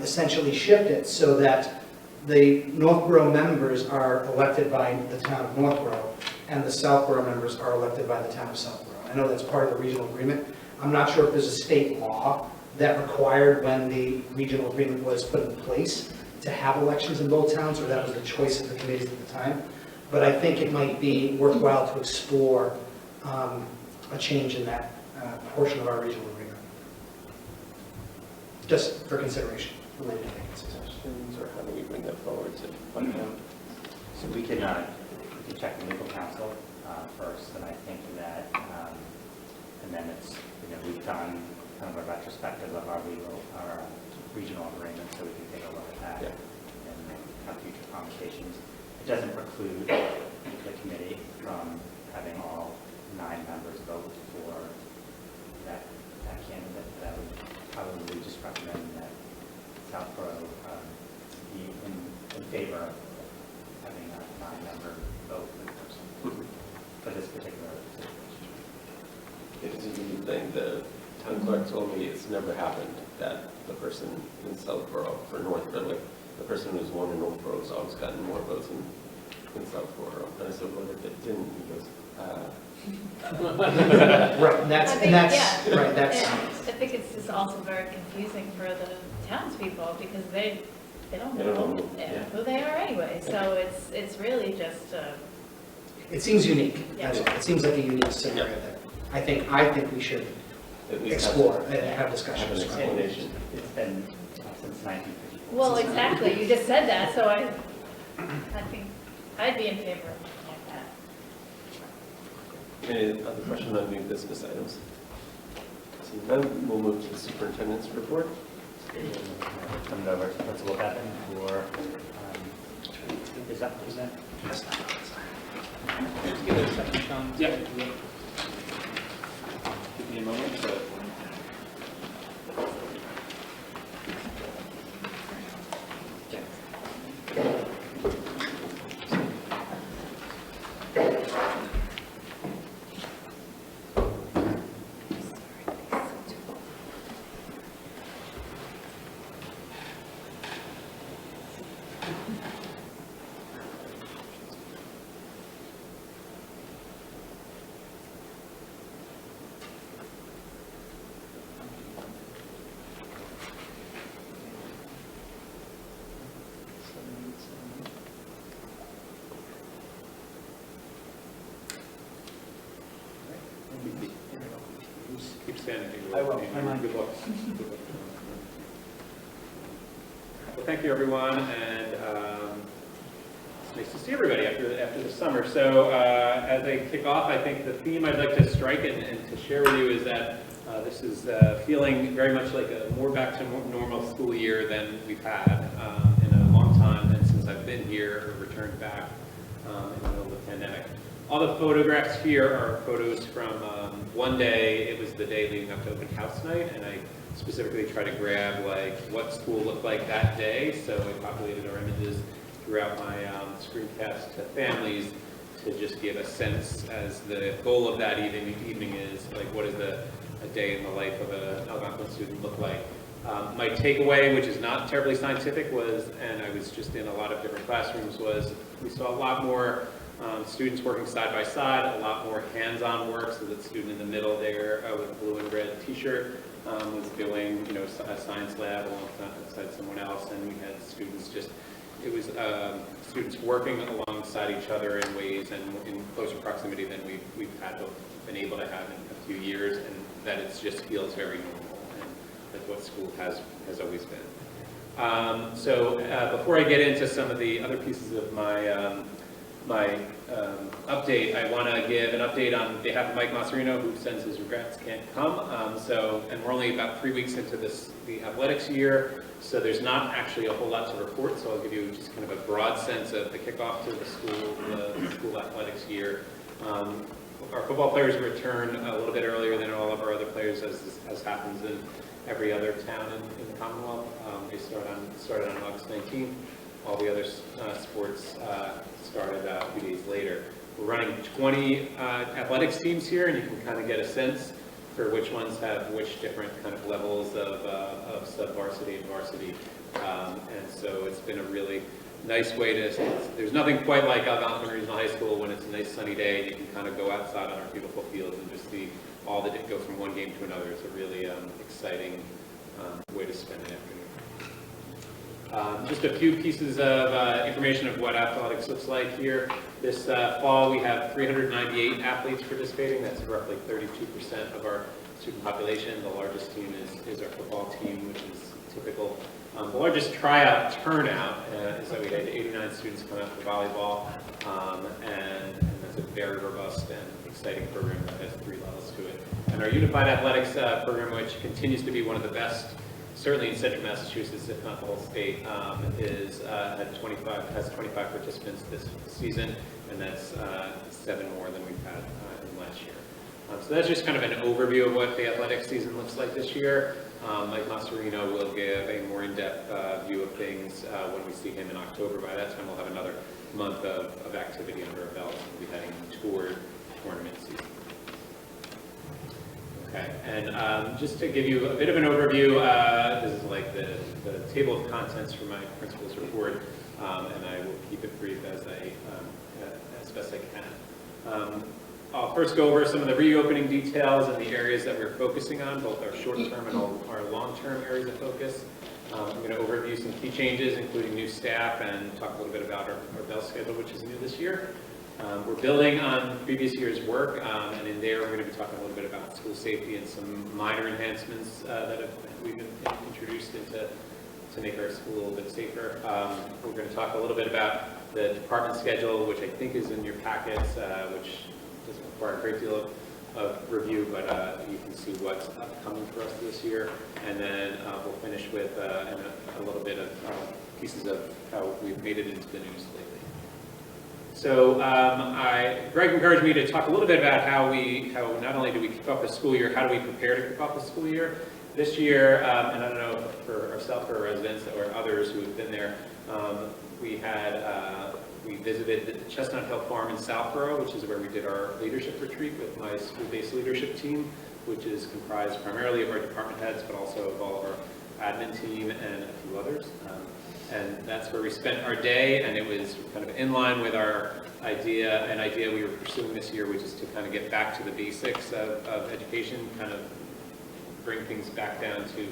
essentially shift it so that the Northborough members are elected by the town of Northborough, and the Southborough members are elected by the town of Southborough. I know that's part of the regional agreement. I'm not sure if there's a state law that required when the regional agreement was put in place to have elections in both towns, or that was the choice of the committees at the time. But I think it might be worthwhile to explore a change in that portion of our regional agreement. Just for consideration related to vacancies.
Questions, or how do we bring that forward to find out?
So we can check the legal counsel first, and I think that, and then it's, we've done kind of a retrospective of our regional agreement, so we can take a look at that and have future conversations. It doesn't preclude the committee from having all 9 members vote for that candidate, but I would probably just recommend that Southborough be in favor of having a 9-member vote for the person for this particular situation.
It is a unique thing. The town clerk told me it's never happened that the person in Southborough for Northborough, like the person who's won in Northborough has always gotten more votes in Southborough. And I said, what if it didn't? He goes,
Right, and that's, right, that's.
I think it's just also very confusing for the townspeople because they don't know who they are anyway. So it's really just.
It seems unique.
Yeah.
That's all. It seems like a unique scenario that I think we should
at least
explore and have
have an
discussions.
explanation.
It's been since 1950.
Well, exactly. You just said that, so I think I'd be in favor of something like that.
Any other question on new business items? Seeing none, we'll move to the superintendent's report.
Turn it over to Principal Bevan for is that present?
Give it a second, Sean.
Yeah. Give me a moment to. Keep standing.
I will.
Good luck. Well, thank you, everyone, and it's nice to see everybody after the summer. So as I kick off, I think the theme I'd like to strike and to share with you is that this is feeling very much like a more back to normal school year than we've had in a long time, and since I've been here or returned back in the middle of the pandemic. All the photographs here are photos from one day. It was the day leading up to open house night, and I specifically tried to grab like what school looked like that day. So I populated our images throughout my screencast to families to just give a sense as the goal of that evening is like what is a day in the life of an Algonquin student look like. My takeaway, which is not terribly scientific, was, and I was just in a lot of different classrooms, was we saw a lot more students working side by side, a lot more hands-on work, so that student in the middle there with a blue and red t-shirt was doing, a science lab alongside someone else, and we had students students working alongside each other in ways and in closer proximity than we've been able to have in a few years, and that it just feels very normal, and that's what school has always been. So before I get into some of the other pieces of my update, I want to give an update on behalf of Mike Masarino, who sends his regrets, can't come. And we're only about 3 weeks into the athletics year, so there's not actually a whole lot to report. So I'll give you just kind of a broad sense of the kickoff to the school athletics year. Our football players return a little bit earlier than all of our other players, as happens in every other town in the Commonwealth. They started on August 19th. All the other sports started a few days later. We're running 20 athletics teams here, and you can kind of get a sense for which ones have which different kind of levels of sub-varsity and varsity. And so it's been a really nice way to, there's nothing quite like Algonquin Regional High School when it's a nice sunny day and you can kind of go outside on our beautiful fields and just see all the, go from one game to another. It's a really exciting way to spend an afternoon. Just a few pieces of information of what athletics looks like here. This fall we have 398 athletes participating. That's roughly 32% of our student population. The largest team is our football team, which is typical. The largest tryout turnout is that we had 89 students come out for volleyball, and that's a very robust and exciting program that has 3 levels to it. And our Unified Athletics program, which continues to be one of the best, certainly in Central Massachusetts, if not the whole state, has 25 participants this season, and that's 7 more than we've had in last year. So that's just kind of an overview of what the athletic season looks like this year. Mike Mascherino will give a more in-depth view of things when we see him in October. By that time, we'll have another month of activity under our belt, and we'll be heading toward tournament season. Okay, and just to give you a bit of an overview, this is like the table of contents for my principal's report, and I will keep it brief as best I can. I'll first go over some of the reopening details and the areas that we're focusing on, both our short-term and our long-term areas of focus. I'm going to overview some key changes, including new staff, and talk a little bit about our bell schedule, which is new this year. We're building on previous year's work, and in there we're going to be talking a little bit about school safety and some minor enhancements that we've introduced to make our school a little bit safer. We're going to talk a little bit about the department schedule, which I think is in your packets, which doesn't require a great deal of review, but you can see what's upcoming for us this year. And then we'll finish with a little bit of pieces of how we've made it into the news lately. So Greg encouraged me to talk a little bit about how not only do we kick off the school year, how do we prepare to kick off the school year. This year, and I don't know for ourselves, for our residents or others who have been there, we visited the Chestnut Hill Farm in Southborough, which is where we did our leadership retreat with my school-based leadership team, which is comprised primarily of our department heads, but also of all of our admin team and a few others. And that's where we spent our day, and it was kind of in line with our an idea we were pursuing this year, which is to kind of get back to the basics of education, kind of bring things back down to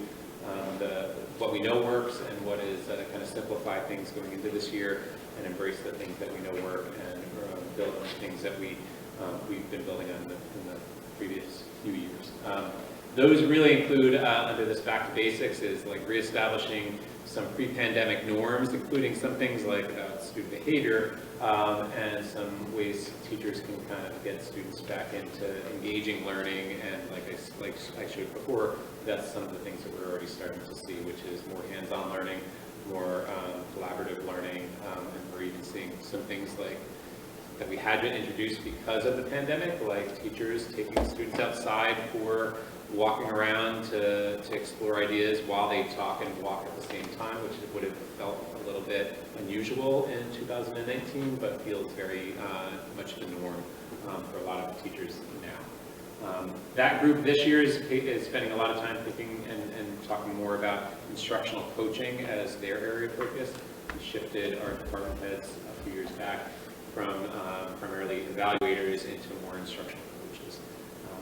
what we know works and what is kind of simplify things going into this year and embrace the things that we know work and build on things that we've been building on in the previous few years. Those really include, under this back to basics, is like reestablishing some pre-pandemic norms, including some things like student behavior and some ways teachers can kind of get students back into engaging learning. And like I showed before, that's some of the things that we're already starting to see, which is more hands-on learning, more collaborative learning, and we're even seeing some things like that we had to introduce because of the pandemic, like teachers taking students outside for walking around to explore ideas while they talk and walk at the same time, which would have felt a little bit unusual in 2019, but feels very much the norm for a lot of teachers now. That group this year is spending a lot of time thinking and talking more about instructional coaching as their area of focus. We shifted our department heads a few years back from primarily evaluators into more instructional coaches.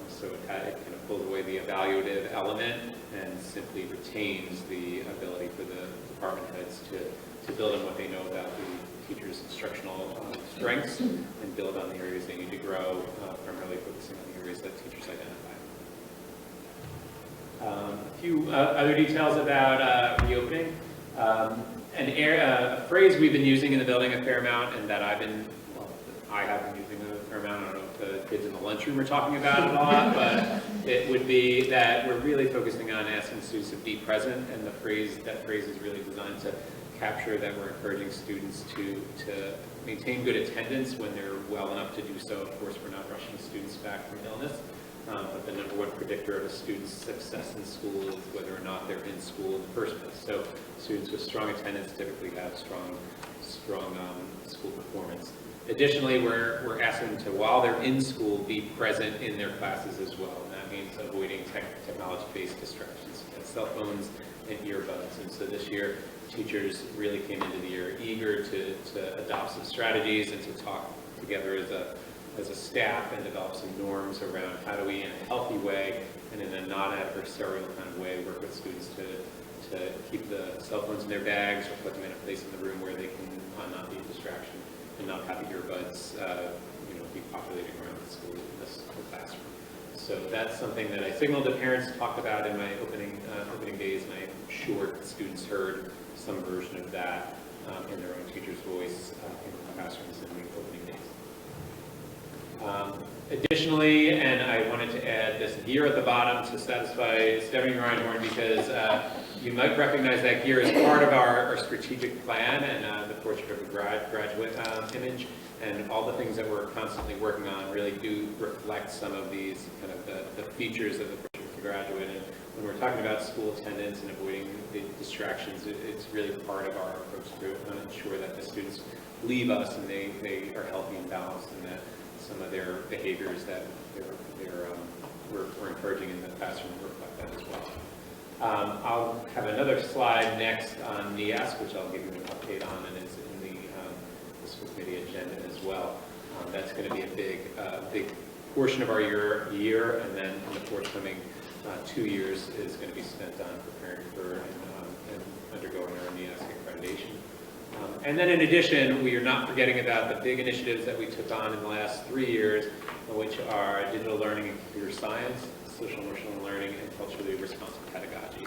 So it kind of pulls away the evaluative element and simply retains the ability for the department heads to build on what they know about the teachers' instructional strengths and build on the areas they need to grow, primarily focusing on the areas that teachers identify. A few other details about reopening. A phrase we've been using in the building a fair amount, and that I have been using a fair amount. I don't know if the kids in the lunchroom are talking about it a lot, but it would be that we're really focusing on asking students to be present, and that phrase is really designed to capture that we're encouraging students to maintain good attendance when they're well enough to do so. Of course, we're not rushing students back from illness, but the number one predictor of a student's success in school is whether or not they're in school in the first place. So students with strong attendance typically have strong school performance. Additionally, we're asking them to, while they're in school, be present in their classes as well. And that means avoiding technology-based distractions, cell phones and earbuds. And so this year, teachers really came into the year eager to adopt some strategies and to talk together as a staff and develop some norms around how do we, in a healthy way and in a non-adversarial kind of way, work with students to keep the cell phones in their bags or put them in a place in the room where they can not be a distraction and not have the earbuds be populating around the school, the classroom. So that's something that I signaled to parents, talked about in my opening days, and I'm sure the students heard some version of that in their own teacher's voice in the classrooms in the opening days. Additionally, and I wanted to add this gear at the bottom to satisfy Stephanie Reinhorn, because you might recognize that gear as part of our strategic plan and the portrait of a graduate image, and all the things that we're constantly working on really do reflect some of these kind of the features of the portrait of a graduate. And when we're talking about school attendance and avoiding the distractions, it's really part of our approach to ensure that the students leave us and they are healthy and balanced, and that some of their behaviors that we're encouraging in the classroom reflect that as well. I'll have another slide next on NEASC, which I'll give you an update on, and it's in the school committee agenda as well. That's going to be a big portion of our year, and then in the forthcoming 2 years is going to be spent on preparing for and undergoing our NEASC accreditation. And then in addition, we are not forgetting about the big initiatives that we took on in the last 3 years, which are digital learning and computer science, social emotional learning, and culturally responsive pedagogy.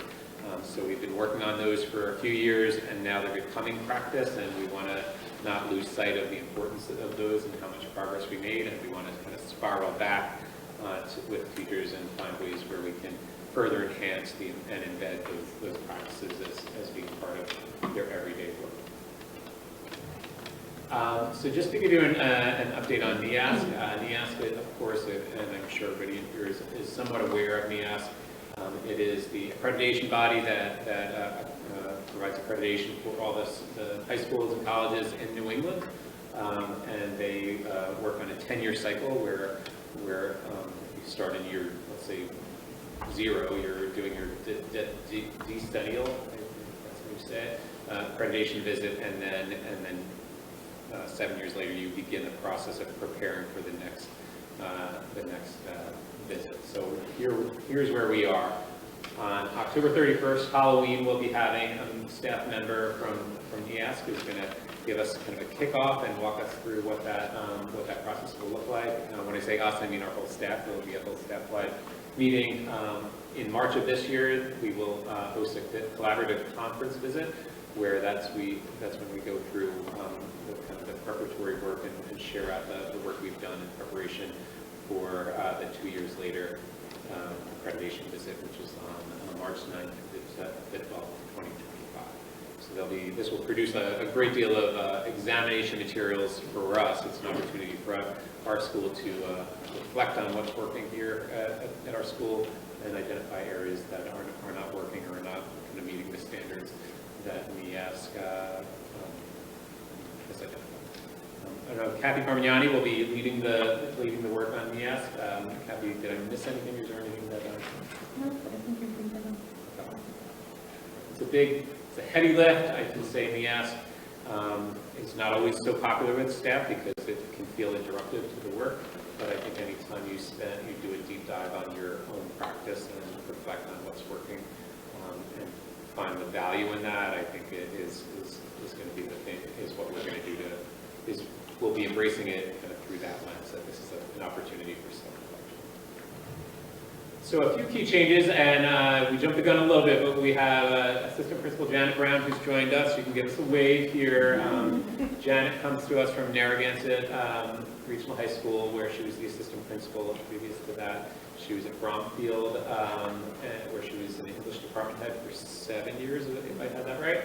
So we've been working on those for a few years, and now they're becoming practice, and we want to not lose sight of the importance of those and how much progress we made, and we want to kind of spiral back with teachers and find ways where we can further enhance and embed those practices as being part of their everyday work. So just to give you an update on NEASC, NEASC, of course, and I'm sure everybody here is somewhat aware of NEASC. It is the accreditation body that provides accreditation for all the high schools and colleges in New England, and they work on a 10-year cycle where you start in year, let's say, 0, you're doing your decennial, that's what you say, accreditation visit, and then 7 years later, you begin the process of preparing for the next visit. So here's where we are. On October 31st, Halloween, we'll be having a staff member from NEASC who's going to give us kind of a kickoff and walk us through what that process will look like. When I say us, I mean our whole staff. There will be a whole staff-wide meeting. In March of this year, we will host a collaborative conference visit, where that's when we go through the preparatory work and share out the work we've done in preparation for the 2 years later accreditation visit, which is on March 9th to 12th, 2025. So this will produce a great deal of examination materials for us. It's an opportunity for our school to reflect on what's working here at our school and identify areas that are not working or are not kind of meeting the standards that NEASC has identified. I don't know, Kathy Parmignani will be leading the work on NEASC. Kathy, did I miss anything? Is there anything that?
No, but I think you're pretty good on.
It's a heavy lift. I can say NEASC is not always so popular with staff because it can feel interruptive to the work. But I think anytime you do a deep dive on your own practice and reflect on what's working and find the value in that, I think it is going to be the thing, is what we're going to do we'll be embracing it kind of through that lens, that this is an opportunity for self-reflection. So a few key changes, and we jumped the gun a little bit, but we have Assistant Principal Janet Brown who's joined us. You can give us a wave here. Janet comes to us from Narragansett Regional High School, where she was the assistant principal. Previous to that, she was at Bromfield, where she was in the English department head for 7 years, if I had that right.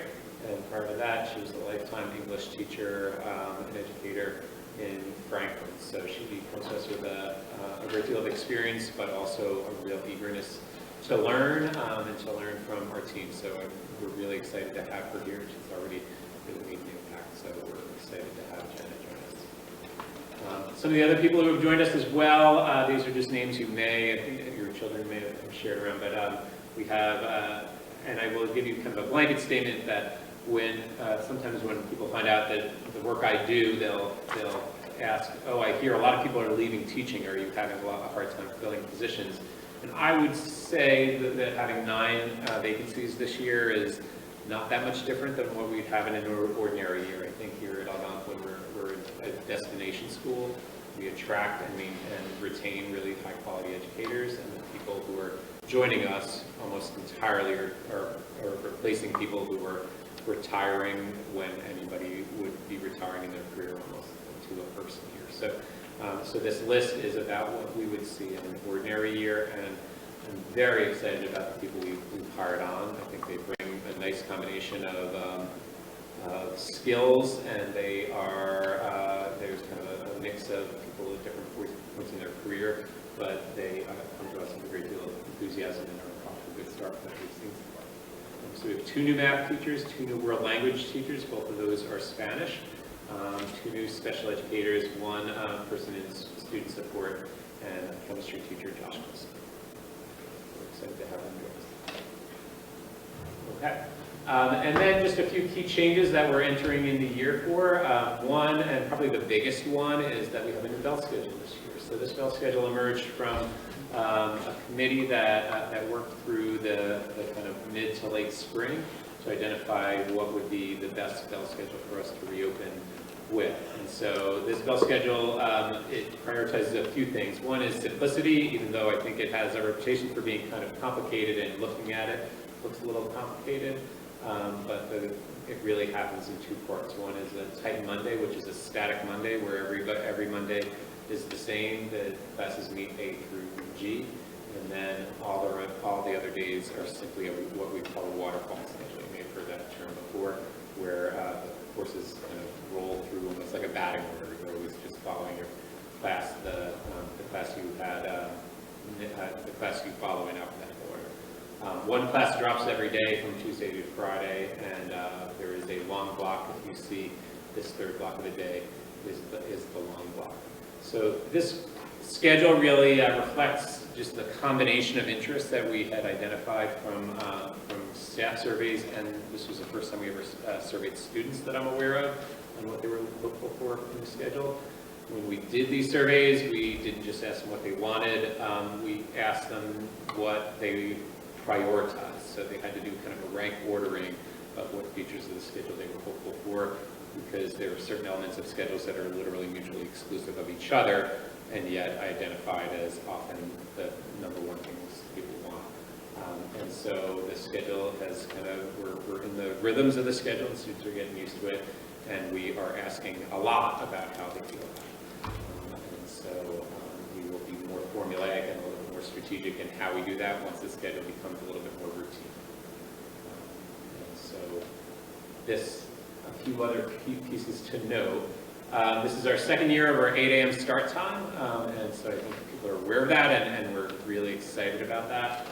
And prior to that, she was a lifetime English teacher and educator in Franklin. So she comes to us with a great deal of experience, but also a real eagerness to learn and to learn from our team. So we're really excited to have her here. She's already really made an impact, so we're excited to have Janet join us. Some of the other people who have joined us as well, these are just names your children may have shared around, but we have, and I will give you kind of a blanket statement that sometimes when people find out that the work I do, they'll ask, oh, I hear a lot of people are leaving teaching. Are you having a hard time filling positions? And I would say that having 9 vacancies this year is not that much different than what we'd have in an ordinary year. I think here at Algonquin, we're a destination school. We attract and retain really high-quality educators, and the people who are joining us almost entirely are replacing people who are retiring when anybody would be retiring in their career almost to a person here. So this list is about what we would see in an ordinary year, and I'm very excited about the people we've hired on. I think they bring a nice combination of skills, and they are, there's kind of a mix of people at different points in their career, but they come to us with a great deal of enthusiasm and are off to a good start that we've seen so far. So we have 2 new math teachers, 2 new world language teachers, both of those are Spanish, 2 new special educators, 1 person in student support, and a chemistry teacher, Josh Wilson. We're excited to have them join us. Okay. And then just a few key changes that we're entering in the year for. One, and probably the biggest one, is that we have a new bell schedule this year. So this bell schedule emerged from a committee that worked through the kind of mid to late spring to identify what would be the best bell schedule for us to reopen with. And so this bell schedule, it prioritizes a few things. One is simplicity, even though I think it has a reputation for being kind of complicated, and looking at it looks a little complicated. But it really happens in 2 parts. One is a Titan Monday, which is a static Monday where every Monday is the same. The classes meet A through G, and then all the other days are simply what we call a waterfall schedule. You may have heard that term before, where the courses kind of roll through almost like a batting order. You're always just following your class, the class you had, the class you follow in alphabetical order. 1 class drops every day from Tuesday to Friday, and there is a long block. If you see this 3rd block of the day is the long block. So this schedule really reflects just the combination of interests that we had identified from staff surveys, and this was the first time we ever surveyed students that I'm aware of and what they were looking for in the schedule. When we did these surveys, we didn't just ask them what they wanted, we asked them what they prioritized. So they had to do kind of a rank ordering of what features of the schedule they were hopeful for, because there are certain elements of schedules that are literally mutually exclusive of each other, and yet identified as often the #1 things people want. And so the schedule has kind of, we're in the rhythms of the schedule, and students are getting used to it, and we are asking a lot about how they feel about it. And so we will be more formulaic and a little bit more strategic in how we do that once the schedule becomes a little bit more routine. And so a few other key pieces to note. This is our 2nd year of our 8 a.m. start time, and so I think people are aware of that, and we're really excited about that.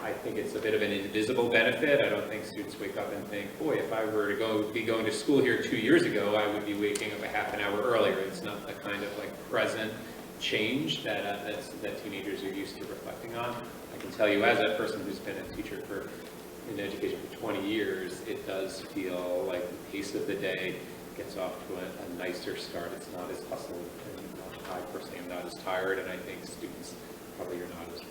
I think it's a bit of an invisible benefit. I don't think students wake up and think, boy, if I were to be going to school here 2 years ago, I would be waking up a half an hour earlier. It's not the kind of like present change that teenagers are used to reflecting on. I can tell you, as a person who's been a teacher in education for 20 years, it does feel like the pace of the day gets off to a nicer start. It's not as hustled, and I personally am not as tired, and I think students probably are not as well.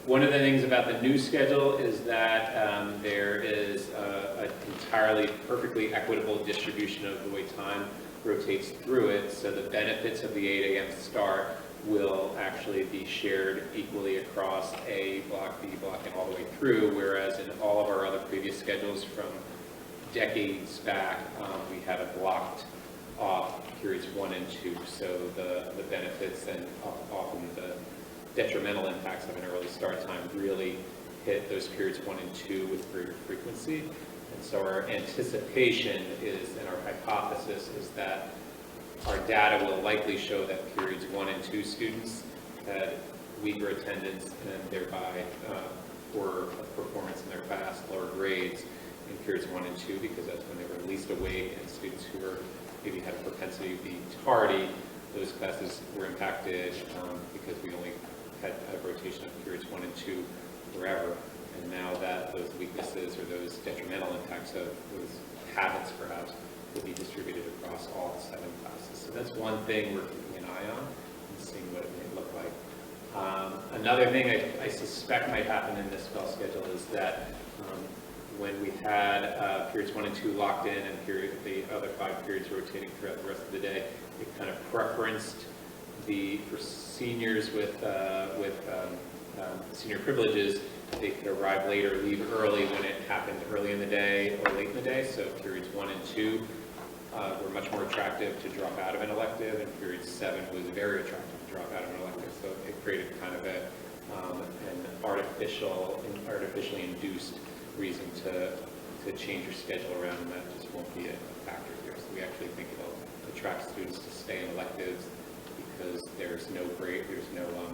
One of the things about the new schedule is that there is an entirely perfectly equitable distribution of the way time rotates through it, so the benefits of the 8 a.m. start will actually be shared equally across A block, B block, and all the way through, whereas in all of our other previous schedules from decades back, we had a blocked off periods 1 and 2, so the benefits and often the detrimental impacts of an early start time really hit those periods 1 and 2 with greater frequency. And so our anticipation is, and our hypothesis is that our data will likely show that periods 1 and 2 students had weaker attendance and thereby poor performance in their class, lower grades in periods 1 and 2, because that's when they were least awake, and students who were maybe had a propensity to be tardy, those classes were impacted because we only had a rotation of periods 1 and 2 forever. And now that those weaknesses or those detrimental impacts of those habits perhaps will be distributed across all 7 classes. So that's one thing we're keeping an eye on and seeing what it may look like. Another thing I suspect might happen in this spell schedule is that when we had periods 1 and 2 locked in and the other 5 periods rotating throughout the rest of the day, it kind of preferenced for seniors with senior privileges, they could arrive later, leave early when it happened early in the day or late in the day. So periods 1 and 2 were much more attractive to drop out of an elective, and period 7 was very attractive to drop out of an elective. So it created kind of an artificially induced reason to change your schedule around, and that just won't be a factor here. So we actually think it'll attract students to stay in electives because there's no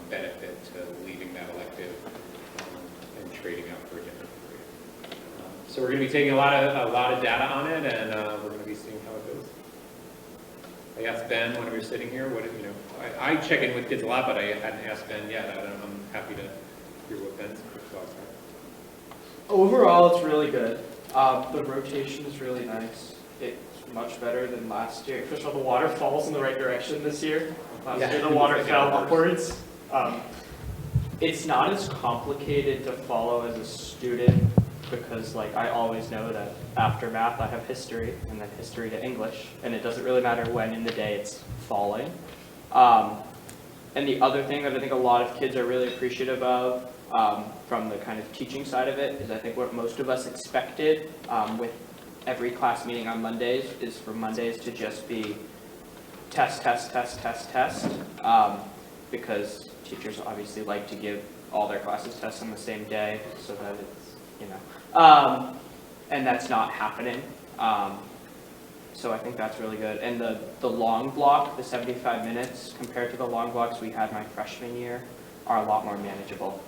benefit to leaving that elective and trading out for a different period. So we're going to be taking a lot of data on it, and we're going to be seeing how it goes. I asked Ben when we were sitting here, I check in with kids a lot, but I hadn't asked Ben yet. I'm happy to hear what Ben's thoughts are.
Overall, it's really good. The rotation is really nice. It's much better than last year. First of all, the water falls in the right direction this year. Last year, the water fell upwards. It's not as complicated to follow as a student because, I always know that after math, I have history, and then history to English, and it doesn't really matter when in the day it's falling. And the other thing that I think a lot of kids are really appreciative of from the kind of teaching side of it is I think what most of us expected with every class meeting on Mondays is for Mondays to just be test, because teachers obviously like to give all their classes tests on the same day so that it's, and that's not happening. So I think that's really good. And the long block, the 75 minutes, compared to the long blocks we had my freshman year, are a lot more manageable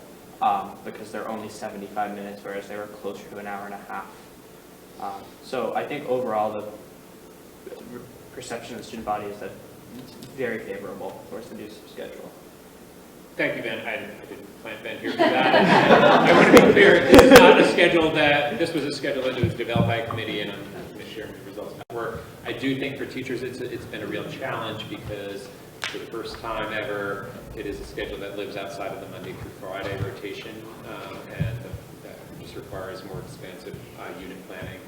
because they're only 75 minutes, whereas they were closer to an hour and a half. So I think overall the perception of the student body is that it's very favorable towards the new schedule.
Thank you, Ben. I didn't plant Ben here for that. I want to be clear, this is not a schedule this was a schedule that was developed by a committee, and I'm going to share the results of that work. I do think for teachers it's been a real challenge because for the first time ever, it is a schedule that lives outside of the Monday through Friday rotation, and that just requires more expansive unit planning.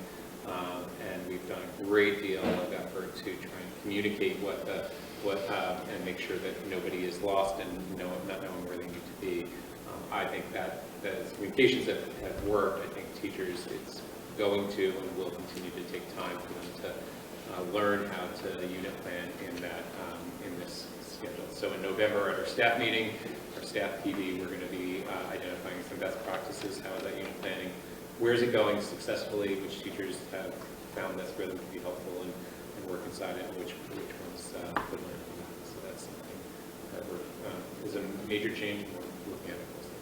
And we've done a great deal of effort to try and communicate and make sure that nobody is lost and not knowing where they need to be. I think that the communications that have worked, I think teachers, it's going to and will continue to take time for them to learn how to unit plan in this schedule. So in November at our staff meeting, our staff PD, we're going to be identifying some best practices. How is that unit planning? Where is it going successfully? Which teachers have found this rhythm to be helpful and work inside it, and which ones could learn from that. So that's something that is a major change, and we're looking at it closely.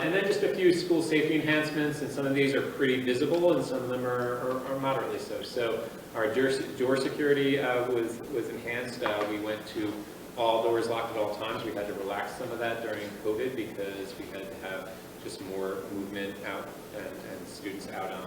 And then just a few school safety enhancements, and some of these are pretty visible, and some of them are moderately so. So our door security was enhanced. We went to all doors locked at all times. We had to relax some of that during COVID because we had to have just more movement out and students out in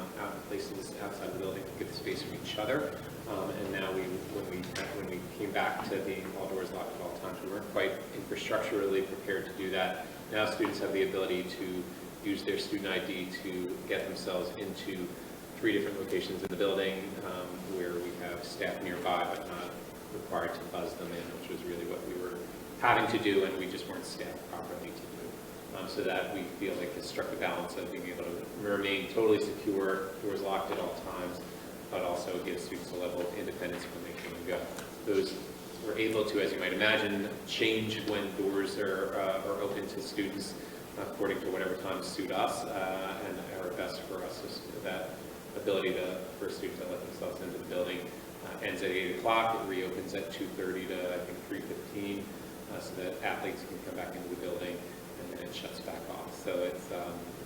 places outside the building to get the space from each other. And now when we came back to being all doors locked at all times, we weren't quite infrastructurally prepared to do that. Now students have the ability to use their student ID to get themselves into 3 different locations in the building where we have staff nearby but not required to buzz them in, which was really what we were having to do, and we just weren't staffed properly to do. So that we feel like has struck the balance of being able to remain totally secure, doors locked at all times, but also give students a level of independence when they come and go. Those we're able to, as you might imagine, change when doors are open to students according to whatever times suit us and are best for us. So that ability for students to let themselves into the building ends at 8 o'clock. It reopens at 2:30 to, I think, 3:15, so that athletes can come back into the building, and then it shuts back off. So it's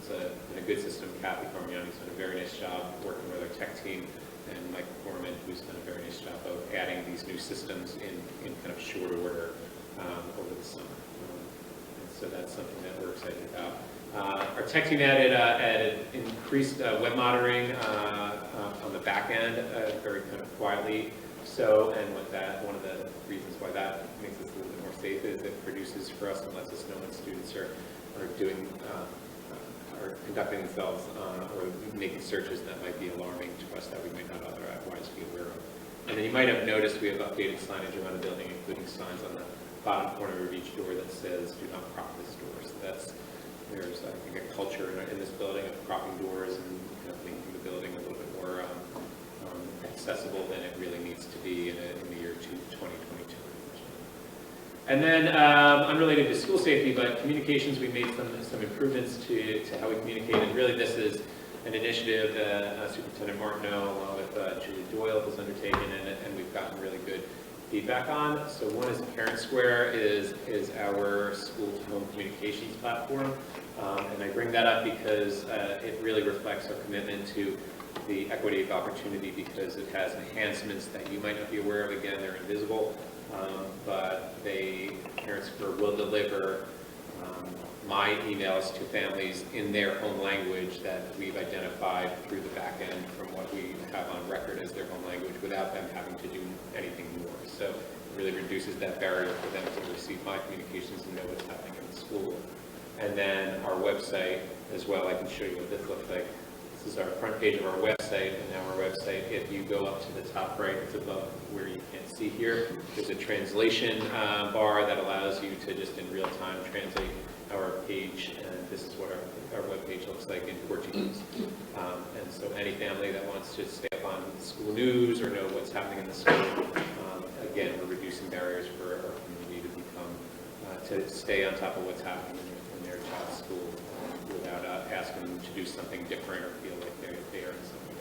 been a good system. Kathy Parmiani's done a very nice job working with our tech team, and Mike Corman, who's done a very nice job of adding these new systems in kind of short order over the summer. And so that's something that we're excited about. Our tech team added increased web monitoring on the back end, very kind of quietly. So, and with that, one of the reasons why that makes us a little bit more safe is it produces for us and lets us know when students are doing are conducting themselves or making searches that might be alarming to us that we might not otherwise be aware of. And then you might have noticed we have updated signage around the building, including signs on the bottom corner of each door that says "Do not prop this door." So there's I think a culture in this building of propping doors and kind of making the building a little bit more accessible than it really needs to be in the year 2022. And then unrelated to school safety, but communications, we made some improvements to how we communicate, and really this is an initiative that Superintendent Martineau, along with Julie Doyle, has undertaken, and we've gotten really good feedback on. So one is Parent Square is our school-to-home communications platform, and I bring that up because it really reflects our commitment to the equity of opportunity, because it has enhancements that you might not be aware of. Again, they're invisible, but Parent Square will deliver my emails to families in their home language that we've identified through the back end from what we have on record as their home language, without them having to do anything more. So it really reduces that barrier for them to receive my communications and know what's happening in the school. And then our website as well, I can show you what this looks like. This is our front page of our website, and now our website, if you go up to the top right, it's above where you can't see here, there's a translation bar that allows you to just in real time translate our page, and this is what our web page looks like in Portuguese. And so any family that wants to stay up on school news or know what's happening in the school, again, we're reducing barriers for our community to become, to stay on top of what's happening in their child's school without asking them to do something different or feel like they are in something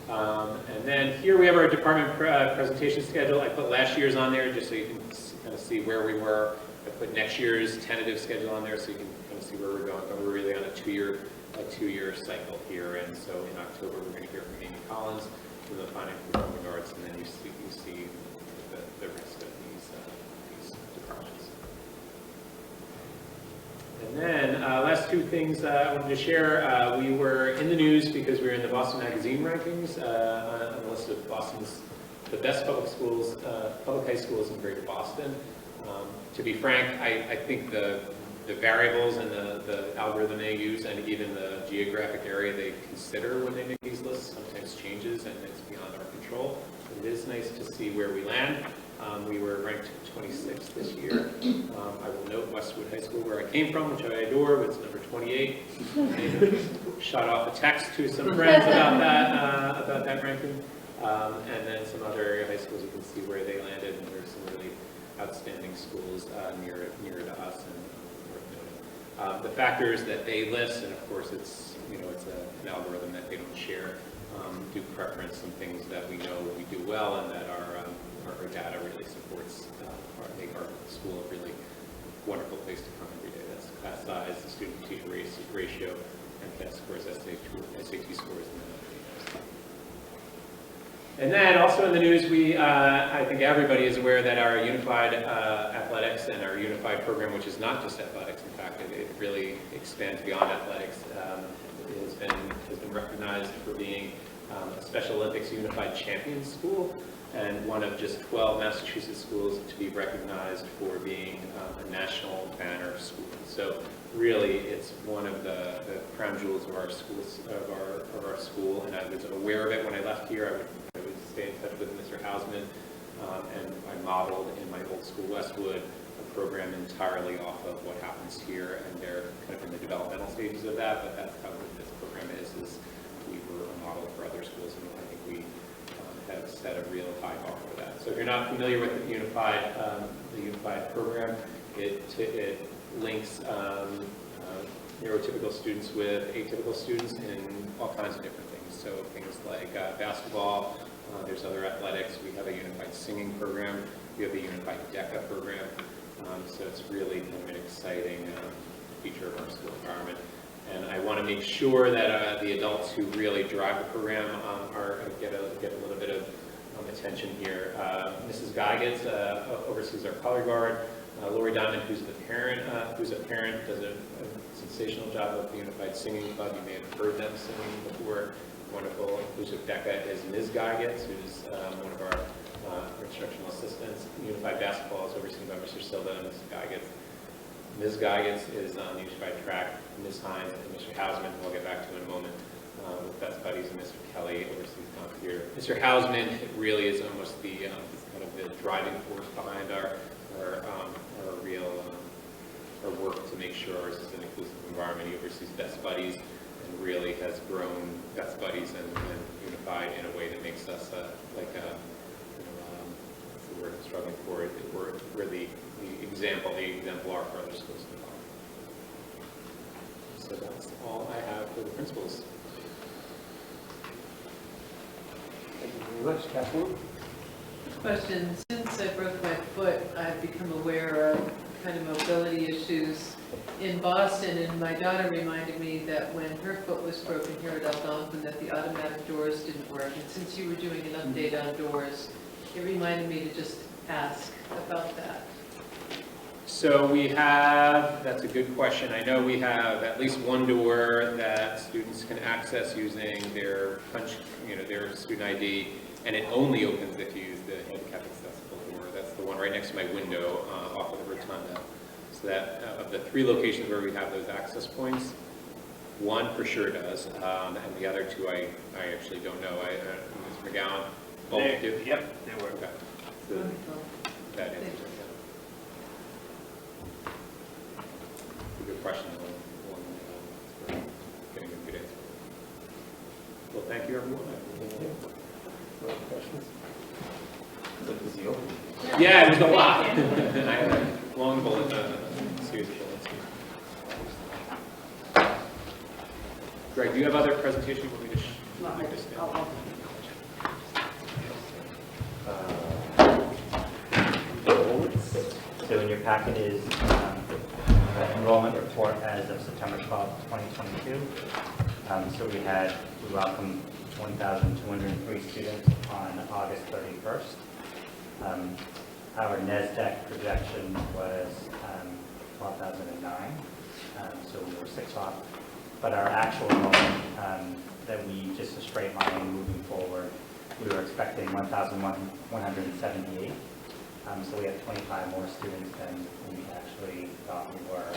different. And then here we have our department presentation schedule. I put last year's on there just so you can kind of see where we were. I put next year's tentative schedule on there so you can kind of see where we're going, but we're really on a two-year cycle here. And so in October, we're going to hear from Amy Collins from the Fine and Performing Arts, and then you see the rest of these departments. And then last two things I wanted to share. We were in the news because we were in the Boston Magazine rankings on the list of the best public schools, public high schools in Greater Boston. To be frank, I think the variables and the algorithm they use, and even the geographic area they consider when they make these lists, sometimes changes, and it's beyond our control. It is nice to see where we land. We were ranked 26th this year. I will note Westwood High School, where I came from, which I adore, was number 28. I shot off a text to some friends about that ranking. And then some other area high schools, you can see where they landed, and there's some really outstanding schools near to us and worth noting. The factors that they list, and of course it's an algorithm that they don't share, do preference some things that we know we do well and that our data really supports, make our school a really wonderful place to come every day. That's class size, the student-teacher ratio, and test scores, SAT scores, and then also in the news, I think everybody is aware that our unified athletics and our unified program, which is not just athletics, in fact, it really expands beyond athletics, has been recognized for being a Special Olympics Unified Champions School, and one of just 12 Massachusetts schools to be recognized for being a national banner school. So really, it's one of the crown jewels of our schools, of our school, and I was aware of it when I left here. I would stay in touch with Mr. Hausman, and I modeled in my old school, Westwood, a program entirely off of what happens here, and they're kind of in the developmental stages of that, but that's how this program is we were a model for other schools, and I think we have set a real high bar for that. So if you're not familiar with the unified program, it links neurotypical students with atypical students in all kinds of different things. So things like basketball, there's other athletics. We have a unified singing program. We have a unified DECA program. So it's really kind of an exciting feature of our school environment. And I want to make sure that the adults who really drive the program get a little bit of attention here. Mrs. Gygax oversees our color guard. Lori Diamond, who's a parent, does a sensational job of the Unified Singing Club. You may have heard them singing before. Wonderful, inclusive Becca is Ms. Geigetz, who's one of our instructional assistants. Unified Basketball is overseen by Mr. Silva and Ms. Geigetz. Ms. Geigetz is on the Unified Track. Ms. Hines and Mr. Hausman, who I'll get back to in a moment, with Best Buddies, and Mr. Kelly oversees here. Mr. Hausman really is almost the kind of the driving force behind our real our work to make sure ours is an inclusive environment. He oversees Best Buddies and really has grown Best Buddies and Unified in a way that makes us what's the word I'm struggling for? We're the exemplar for other schools to follow. So that's all I have for the principals.
Thank you very much. Kathleen?
Question, since I broke my foot, I've become aware of kind of mobility issues in Boston, and my daughter reminded me that when her foot was broken here at Algonquin, that the automatic doors didn't work. And since you were doing an update on doors, it reminded me to just ask about that.
So we have, that's a good question. I know we have at least one door that students can access using their their student ID, and it only opens if you use the handicap accessible door. That's the one right next to my window off of the rotunda. So that of the 3 locations where we have those access points, one for sure does, and the other 2 I actually don't know. Mr. McGowan, both do?
Yep, they work.
Okay. So that answers it. Good question. Getting a good answer. Well, thank you, everyone.
More questions? It's like the open.
Yeah, it was a lot. I had a long bullet, series of bullets. Greg, do you have other presentations you want me to
So in your packet is the enrollment report as of September 12th, 2022. So we welcomed 1,203 students on August 31st. Our NESDEC projection was 12,009, so we were 6 off. But our actual enrollment, that we just a straight line moving forward, we were expecting 1,178. So we have 25 more students than we actually thought we were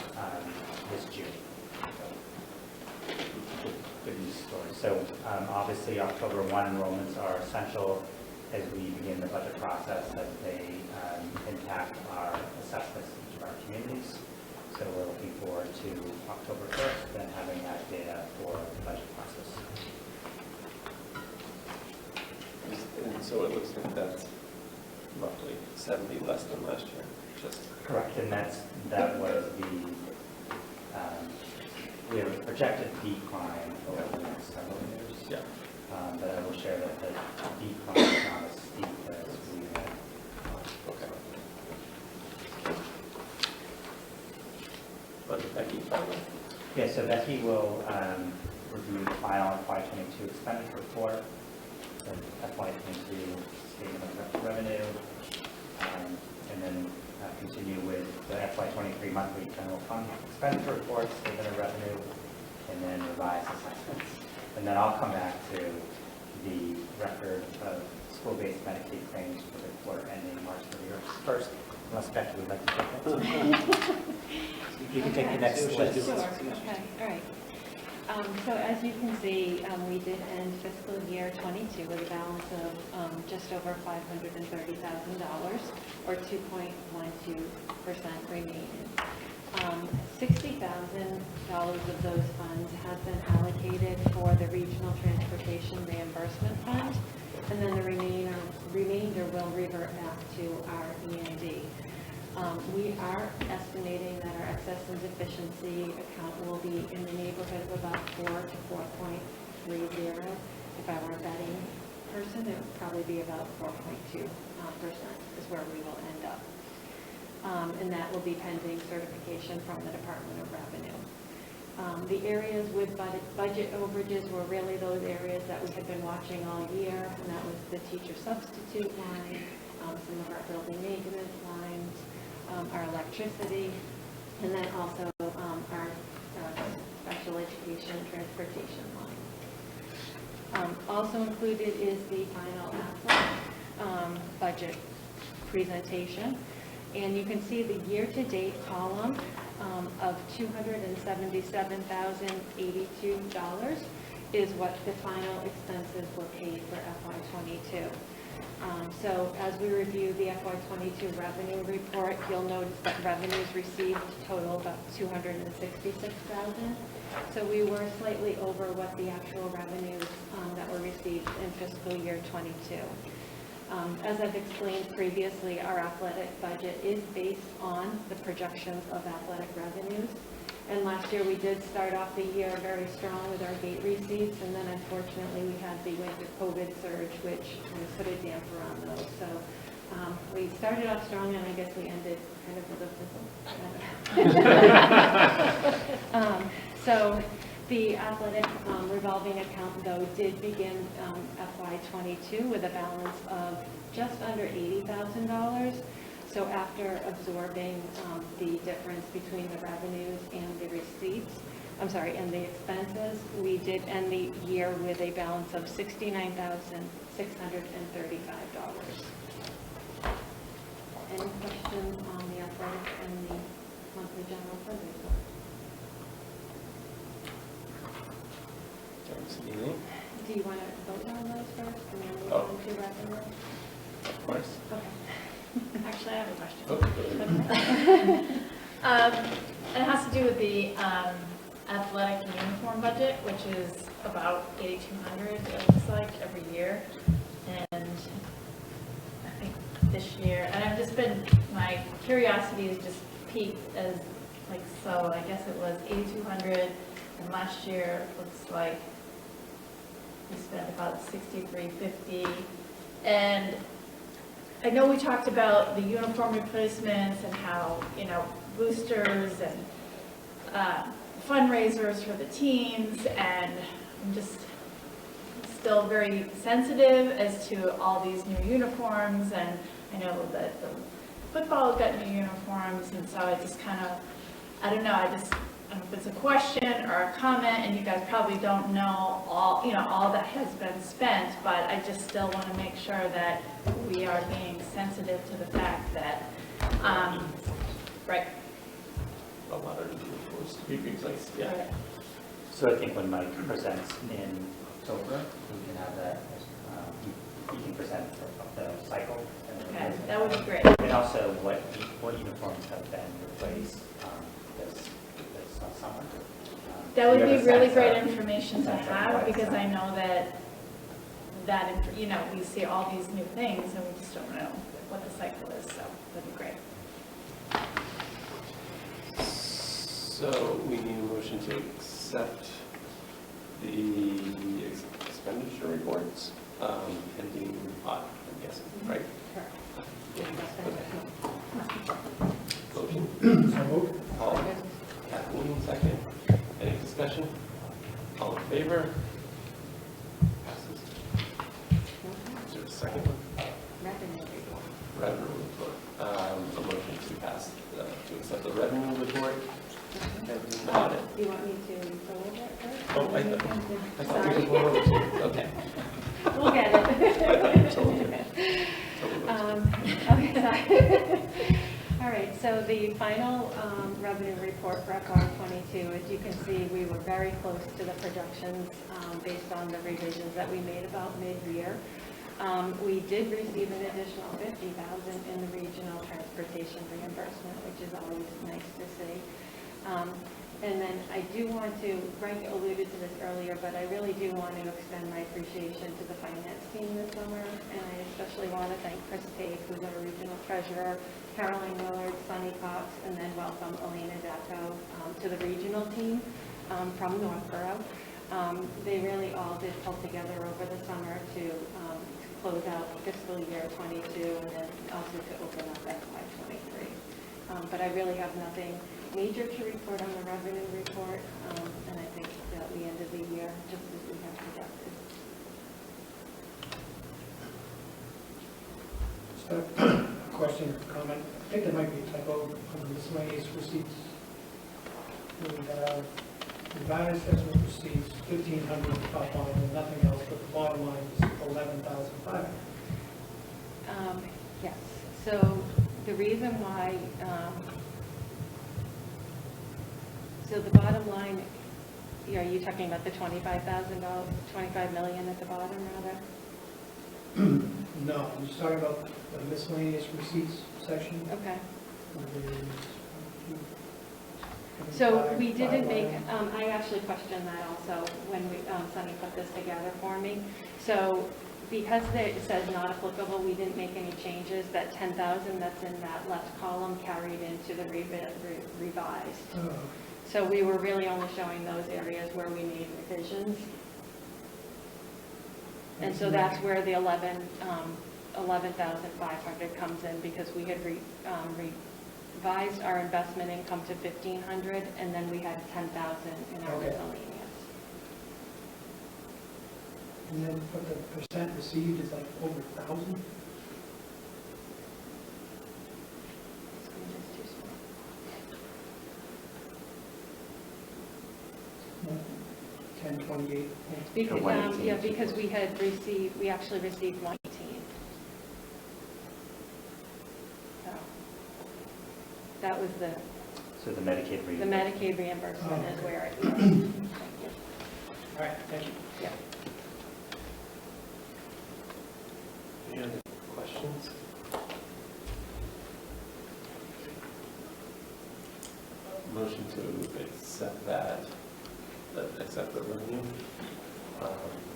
this June. So, good news story. So obviously October 1 enrollments are essential as we begin the budget process, as they impact our assessments in each of our communities. So we're looking forward to October 1st and having that data for the budget process.
And so it looks like that's roughly 70 less than last year. Just
correct, and that was the we have a projected decline over the next several years.
Yeah.
But I will share that the decline is not as steep as we had.
Okay. But Becky, finally.
Yeah, so Becky will review the final FY22 expenditure report, the FY22 statement of revenue, and then continue with the FY23 monthly general fund expenditure report, statement of revenue, and then revised assessments. And then I'll come back to the record of school-based Medicaid claims for the quarter ending March 31st, unless Becky would like to take that. You can take the next list.
Sure, okay, all right. So as you can see, we did end fiscal year 22 with a balance of just over $530,000, or 2.12% remaining. $60,000 of those funds have been allocated for the Regional Transportation Reimbursement Fund, and then the remainder will revert back to our E&D. We are estimating that our excess and deficiency account will be in the neighborhood of about 4 to 4.30. If I were a betting person, it would probably be about 4.2% is where we will end up. And that will be pending certification from the Department of Revenue. The areas with budget overages were really those areas that we had been watching all year, and that was the teacher substitute line, some of our building maintenance lines, our electricity, and then also our special education transportation line. Also included is the final budget presentation, and you can see the year-to-date column of $277,082 is what the final expenses were paid for FY22. So as we review the FY22 revenue report, you'll notice that revenues received total about $266,000. So we were slightly over what the actual revenues that were received in fiscal year 22. As I've explained previously, our athletic budget is based on the projections of athletic revenues. And last year we did start off the year very strong with our gate receipts, and then unfortunately we had the winter COVID surge, which put a damper on those. So we started off strong, and I guess we ended kind of with a fizzle. So the athletic revolving account, though, did begin FY22 with a balance of just under $80,000. So after absorbing the difference between the revenues and the receipts, and the expenses, we did end the year with a balance of $69,635. Any questions on the athletic and the monthly general fund report? Do you want to vote on those first, and then move on to revenue?
Of course.
Okay.
Actually, I have a question.
Okay.
It has to do with the athletic uniform budget, which is about $8,200, it looks like, every year. And I think this year, and I've just been, my curiosity has just peaked as, like, so I guess it was $8,200, and last year looks like we spent about $6,350. And I know we talked about the uniform replacements and how, boosters and fundraisers for the teams, and I'm just still very sensitive as to all these new uniforms, and I know that the football got new uniforms, and so I just kind of, I don't know if it's a question or a comment, and you guys probably don't know all that has been spent, but I just still want to make sure that we are being sensitive to the fact that, right.
A lot of uniforms to be replaced, yeah.
Right.
So I think when Mike presents in October, we can have that, he can present the cycle.
Okay, that would be great.
And also what uniforms have been replaced this summer.
That would
Do you
be
have a
really
sense
great
of-
information to
sense of
have,
what
because
it's
I know that we see all these new things, and we just don't know what the cycle is, so that'd be great.
So we need a motion to accept the expenditure reports pending audit, I'm guessing, right? Motion? Paul? Kathleen, second. Any discussion? All in favor? Passes. Is there a second one?
Revenue report.
Revenue report. A motion to pass, to accept the revenue report pending audit.
Do you want me to forward that first?
Oh, I thought we
Sorry.
could go over to, okay.
We'll get it.
Totally.
Okay, sorry. All right, so the final revenue report for FY22, as you can see, we were very close to the projections based on the revisions that we made about mid-year. We did receive an additional $50,000 in the regional transportation reimbursement, which is always nice to see. And then I do want to, Greg alluded to this earlier, but I really do want to extend my appreciation to the finance team this summer. And I especially want to thank Chris Page, who's our regional treasurer, Carolyn Willard, Sonny Cox, and then welcome Elena Dacco to the regional team from Northborough. They really all did pull together over the summer to close out fiscal year 22 and then also to open up FY23. But I really have nothing major to report on the revenue report, and I think that we ended the year just as we have projected.
Just a question question or comment. I think there might be a typo on the miscellaneous receipts. We have revised estimate receipts, 1,500 top line and nothing else, but the bottom line is 11,500.
Yes, so the reason why, so the bottom line, are you talking about the $25,000, 25 million at the bottom rather?
No, I'm just talking about the miscellaneous receipts section.
Okay.
So
we didn't make, I actually questioned that also when Sunny put this together for me. So because it says not applicable, we didn't make any changes. That 10,000 that's in that left column carried into the revised.
Oh.
So we were really only showing those areas where we made revisions. And so that's where the 11,500 comes in, because we had revised our investment income to 1,500, and then we had 10,000 in our
Okay.
miscellaneous.
And then but the percent received is like over 1,000?
Screen is too small.
1028.
Because, yeah, because we actually received 118. So that was
So the Medicaid
the Medicaid reimbursement is where it is. Thank you.
All right, thank you.
Yeah.
Any other questions? Motion to accept that, accept the revenue.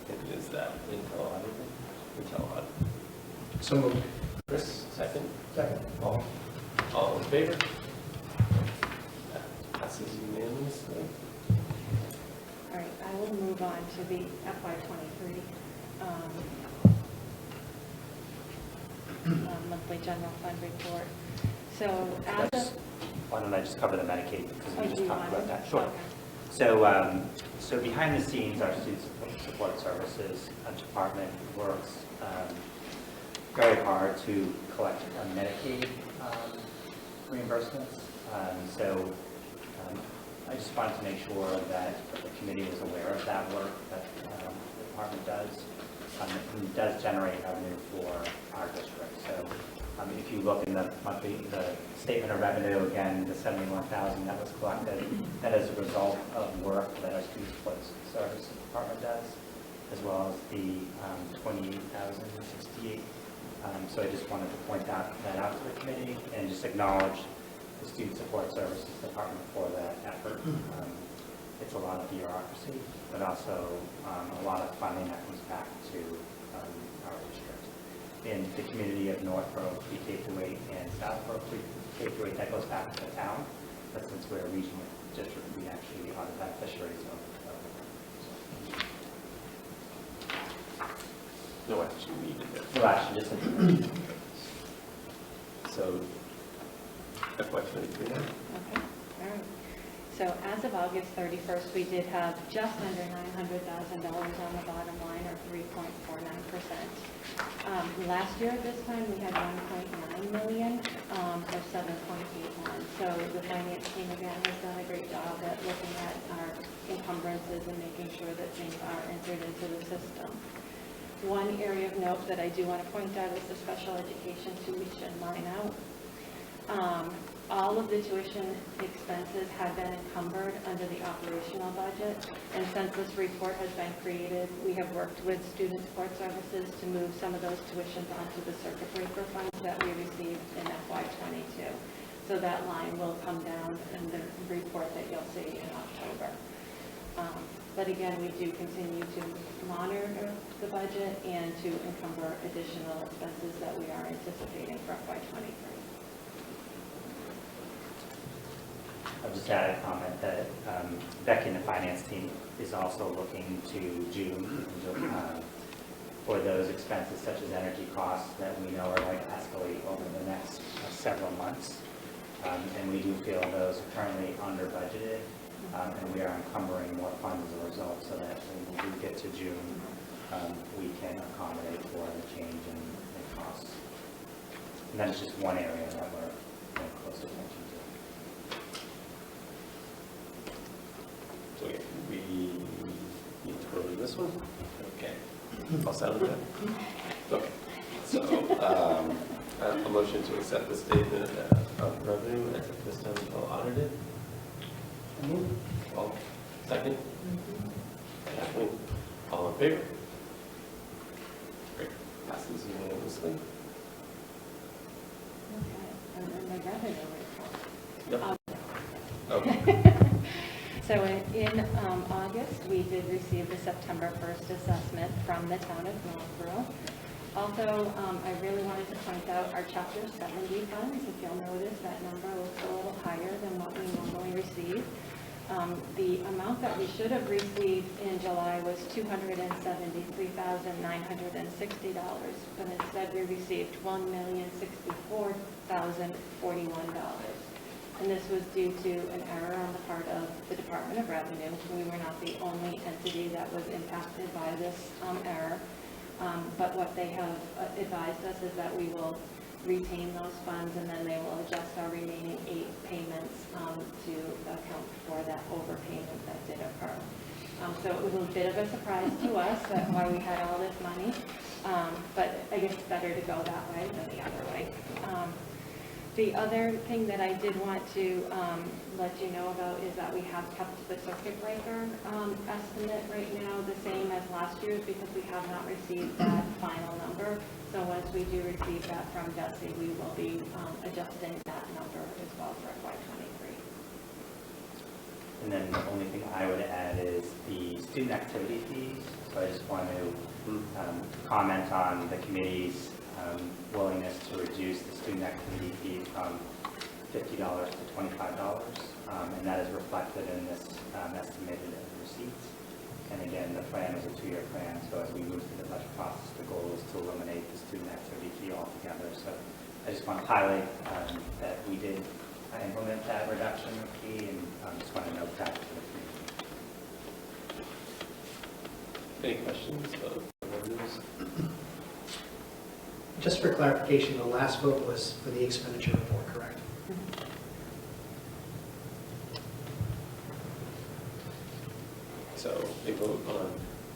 It is that until audit.
So moved.
Chris, second.
Second.
All in favor? That passes unanimously.
All right, I will move on to the FY23 monthly general fund report. So as of...
Why don't I just cover the Medicaid, because we
Oh, do
just
you
talked
want
about
to?
that. Sure.
Okay.
So behind the scenes, our student support services department works very hard to collect Medicaid reimbursements. I just wanted to make sure that the committee was aware of that work that the department does. It does generate revenue for our district. So if you look in the statement of revenue, again, the $71,000 that was collected, that is a result of work that our student support services department does, as well as the $28,068. So I just wanted to point that out to the committee and just acknowledge the student support services department for that effort. It's a lot of bureaucracy, but also a lot of funding that comes back to our district. In the community of Northbrook, K-8 and Southbrook, K-8 that goes back to the town, but since we're a regional district, we actually are the beneficiaries of it.
No action needed there.
So actually, just information.
So, FY23.
Okay, all right. So as of August 31st, we did have just under $900,000 on the bottom line, or 3.49%. Last year at this time, we had 1.9 million, or 7.81. So the finance team again has done a great job at looking at our encumbrances and making sure that things are entered into the system. One area of note that I do want to point out is the special education tuition line out. All of the tuition expenses have been encumbered under the operational budget, and since this report has been created, we have worked with student support services to move some of those tuitions onto the circuit breaker funds that we received in FY22. So that line will come down in the report that you'll see in October. But again, we do continue to monitor the budget and to encumber additional expenses that we are anticipating for FY23.
I'll just add a comment that Becky and the finance team is also looking to June for those expenses such as energy costs that we know are going to escalate over the next several months. And we do feel those are currently under budgeted, and we are encumbering more funds as a result, so that when we get to June, we can accommodate for the change in costs. And then it's just one area that we're paying close attention to.
So we need to go to this one? Okay. All set with that? Okay. So, a motion to accept the statement of revenue as of this time until audited. All, second? Kathleen, all in favor? Great. Passes unanimously.
Okay, and then the revenue report.
Yep. Okay.
So in August, we did receive the September 1st assessment from the town of Northborough. Also, I really wanted to point out our Chapter 70 funds. If you'll notice, that number looks a little higher than what we normally receive. The amount that we should have received in July was $273,960, but instead we received $1,064,041. And this was due to an error on the part of the Department of Revenue. We were not the only entity that was impacted by this error. But what they have advised us is that we will retain those funds, and then they will adjust our remaining 8 payments to account for that overpayment that did occur. So it was a bit of a surprise to us that why we had all this money, but I guess it's better to go that way than the other way. The other thing that I did want to let you know about is that we have kept the circuit breaker estimate right now the same as last year's because we have not received that final number. So once we do receive that from Jesse, we will be adjusting that number as well for FY23.
And then the only thing I would add is the student activity fees. So I just want to comment on the committee's willingness to reduce the student activity fee from $50 to $25. And that is reflected in this estimated receipts. And again, the plan is a 2-year plan, so as we move through the budget process, the goal is to eliminate the student activity fee altogether. So I just want to highlight that we did implement that reduction of fee, and I just want to note that to the community.
Any questions of revenues?
Just for clarification, the last vote was for the expenditure report, correct?
So they vote on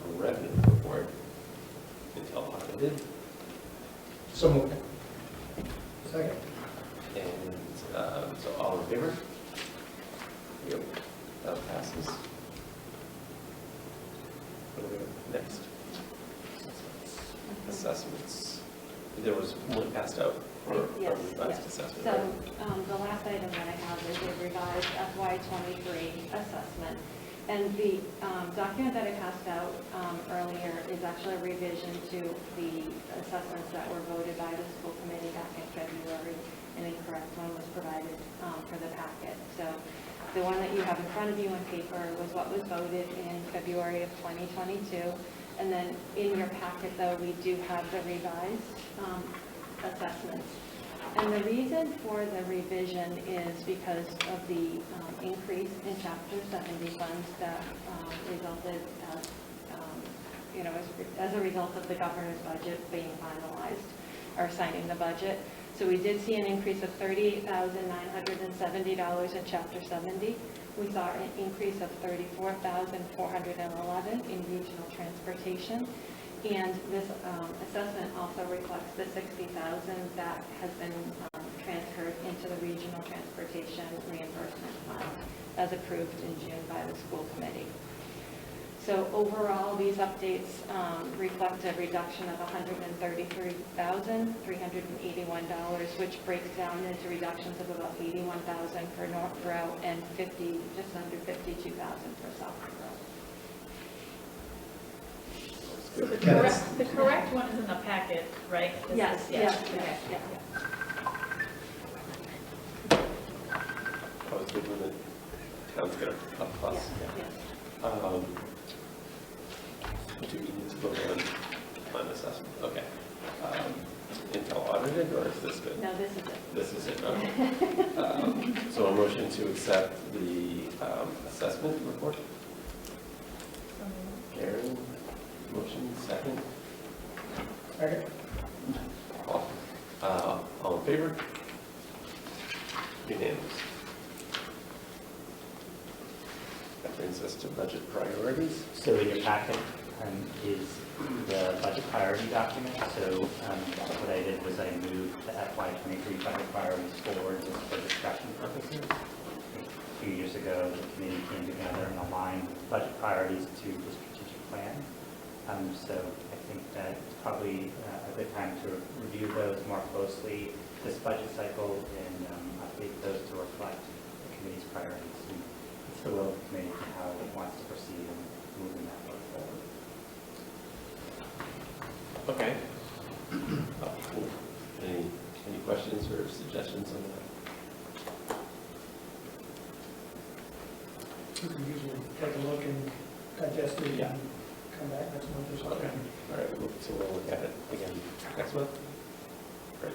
a revenue report until audited.
So moved. Second.
And so all in favor? Yep, that passes. What do we have next? Assessments. There was one passed out for
Yes,
a revised
yes.
assessment.
So
right?
the last item that I have is a revised FY23 assessment. And the document that I passed out earlier is actually a revision to the assessments that were voted by the school committee back in February. An incorrect one was provided for the packet. So the one that you have in front of you on paper was what was voted in February of 2022. And then in your packet, though, we do have the revised assessments. And the reason for the revision is because of the increase in Chapter 70 funds that resulted as a result of the governor's budget being finalized, or signing the budget. So we did see an increase of $38,970 in Chapter 70. We saw an increase of $34,411 in regional transportation. And this assessment also reflects the $60,000 that has been transferred into the regional transportation reimbursement fund as approved in June by the school committee. So overall, these updates reflect a reduction of $133,381, which breaks down into reductions of about $81,000 for Northborough and just under $52,000 for Southborough.
So the correct one is in the packet, right?
Yes, yes, yes, yes.
I was good when the town's got a plus.
Yes.
Do we need to vote on assessment? Okay. Until audited, or is this good?
No, this is it.
This is it, okay. So a motion to accept the assessment report. Karen, motion, second.
Second.
All in favor? favor? Unanimous. That brings us to budget priorities.
So in your packet is the budget priority document. So what I did was I moved the FY23 budget priorities forward just for discussion purposes. A few years ago, the committee came together and aligned budget priorities to the strategic plan. So I think that it's probably a good time to review those more closely this budget cycle and update those to reflect the committee's priorities. And it's the will of the committee for how it wants to proceed in moving that work forward.
Okay. Cool. Any questions or suggestions on that?
You can usually take a look and digest it
Yeah.
and come back next month or something.
Okay. All right, so we'll look at it again next month. Great.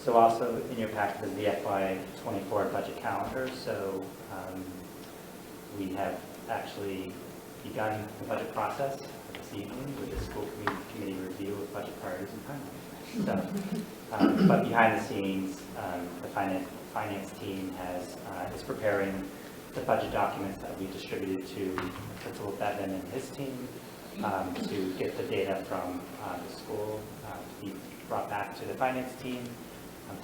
So also in your packet is the FY24 budget calendar. So we have actually begun the budget process this evening with the school committee review of budget priorities and timelines. So, but behind the scenes, the finance team is preparing the budget documents that we distributed to Principal Bevan and his team to get the data from the school to be brought back to the finance team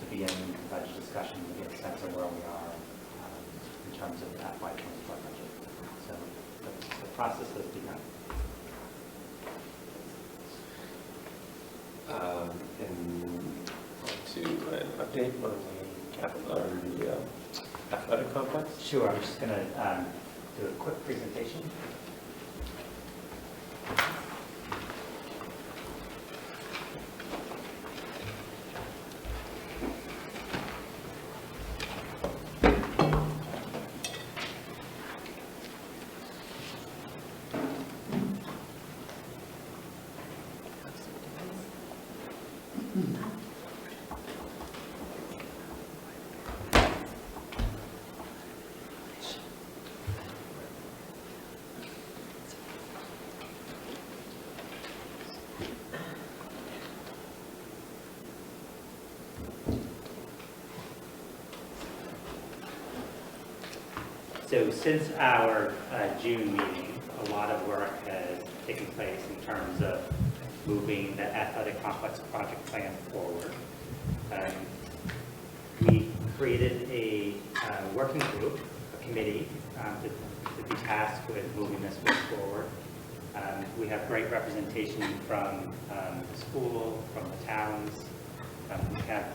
to begin the budget discussion to get a sense of where we are in terms of the FY24 budget. So the process has begun.
And to an update on the athletic complex.
Sure, I'm just going to do a quick presentation. So since our June meeting, a lot of work has taken place in terms of moving the athletic complex project plan forward. We created a working group, a committee, to be tasked with moving this work forward. We have great representation from the school, from the towns. We have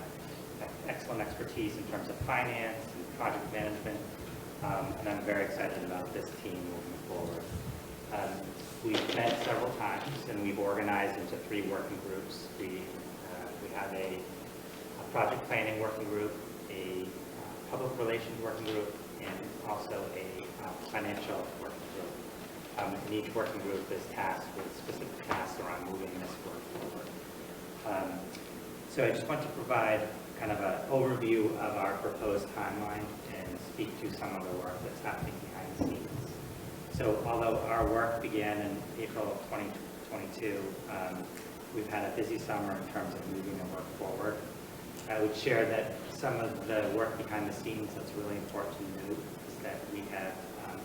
excellent expertise in terms of finance and project management. And I'm very excited about this team moving forward. We've met several times and we've organized into 3 working groups. We have a project planning working group, a public relations working group, and also a financial working group. And each working group is tasked with specific tasks around moving this work forward. So I just want to provide kind of an overview of our proposed timeline and speak to some of the work that's happening behind the scenes. So although our work began in April of 2022, we've had a busy summer in terms of moving the work forward. I would share that some of the work behind the scenes that's really important to note is that we have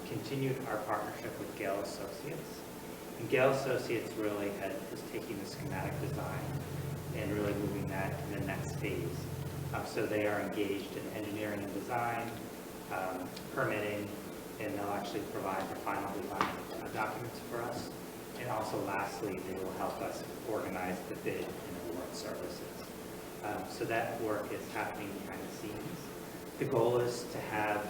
continued our partnership with Gale Associates. And Gale Associates really is taking the schematic design and really moving that to the next phase. So they are engaged in engineering and design, permitting, and they'll actually provide the final design documents for us. And also lastly, they will help us organize the bid and award services. So that work is happening behind the scenes. The goal is to have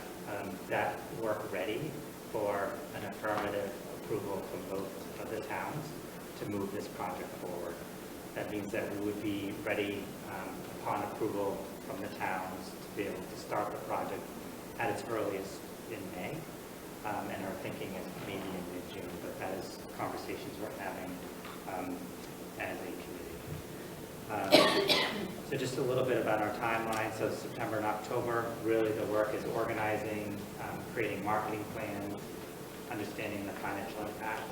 that work ready for an affirmative approval from both of the towns to move this project forward. That means that we would be ready upon approval from the towns to be able to start the project at its earliest in May. And our thinking is maybe in mid-June, but that is conversations we're having as a committee. So just a little bit about our timeline. So September and October, really the work is organizing, creating marketing plans, understanding the financial impact,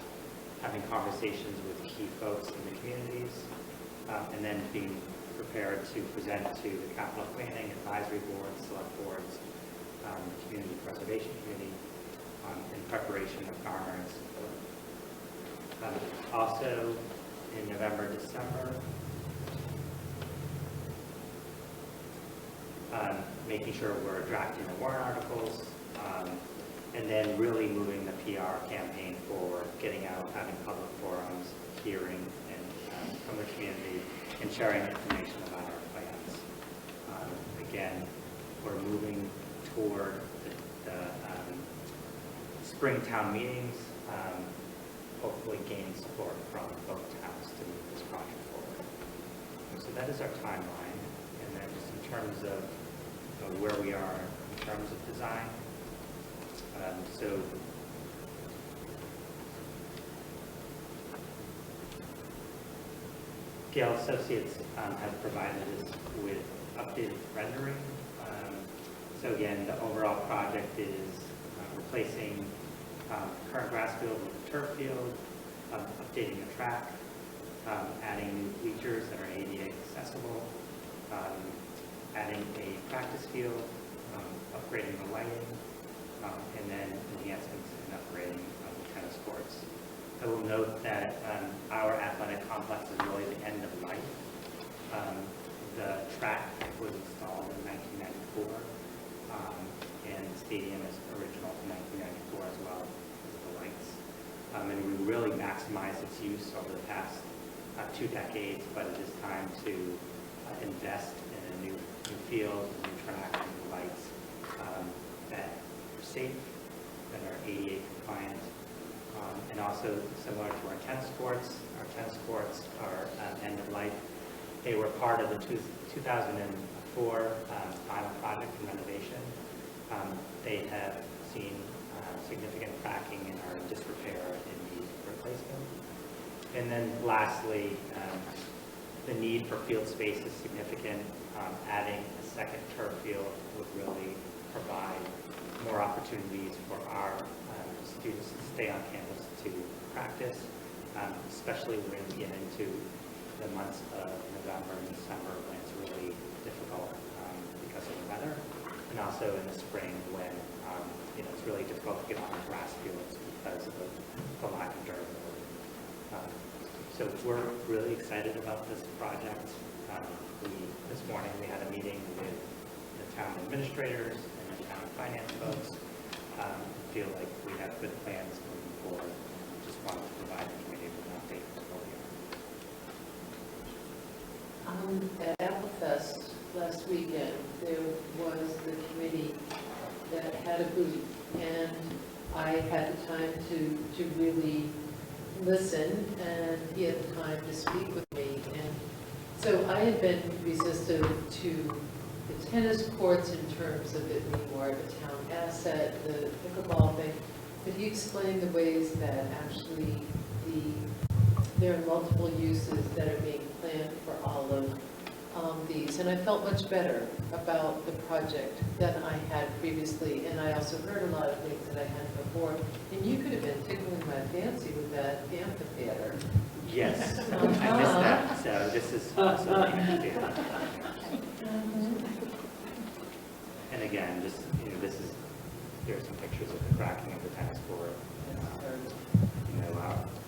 having conversations with key folks in the communities, and then being prepared to present to the capital planning, advisory boards, select boards, the community preservation committee, in preparation of governance. Also, in November, December, making sure we're drafting the warrant articles, and then really moving the PR campaign forward, getting out, having public forums, hearing and from the community, and sharing information about our plans. Again, we're moving toward the spring town meetings, hopefully gaining support from both towns to move this project forward. So that is our timeline. And then just in terms of where we are in terms of design. So Gale Associates has provided us with updated rendering. So again, the overall project is replacing current grass field with a turf field, updating the track, adding new bleachers that are ADA accessible, adding a practice field, upgrading the lighting, and then enhancements and upgrading of the tennis courts. I will note that our athletic complex is really the end of life. The track was installed in 1994, and the stadium is original to 1994 as well as the lights. And we really maximized its use over the past 2 decades, but it is time to invest in a new field, a new track, and new lights that are safe, that are ADA compliant, and also similar to our tennis courts. Our tennis courts are end of life. They were part of the 2004 final project and renovation. They have seen significant cracking and are in disrepair and need replacement. And then lastly, the need for field space is significant. Adding a second turf field would really provide more opportunities for our students to stay on campus to practice, especially when we get into the months of November and December when it's really difficult because of the weather, and also in the spring when it's really difficult to get on the grass fields because of the lack of durability. So we're really excited about this project. This morning we had a meeting with the town administrators and the town finance folks. Feel like we have good plans moving forward. Just wanted to provide the community with an update earlier.
At Applefest last weekend, there was the committee that had a booth, and I had the time to really listen, and he had the time to speak with me. And so I had been resistant to the tennis courts in terms of it being more of a town asset, the pickleball thing, but he explained the ways that actually there are multiple uses that are being planned for all of these, and I felt much better about the project than I had previously, and I also heard a lot of things that I hadn't before, and you could have been tickling my fancy with that amphitheater.
Yes, I missed that. So this is also the amphitheater. And again, just here are some pictures of the cracking of the tennis court.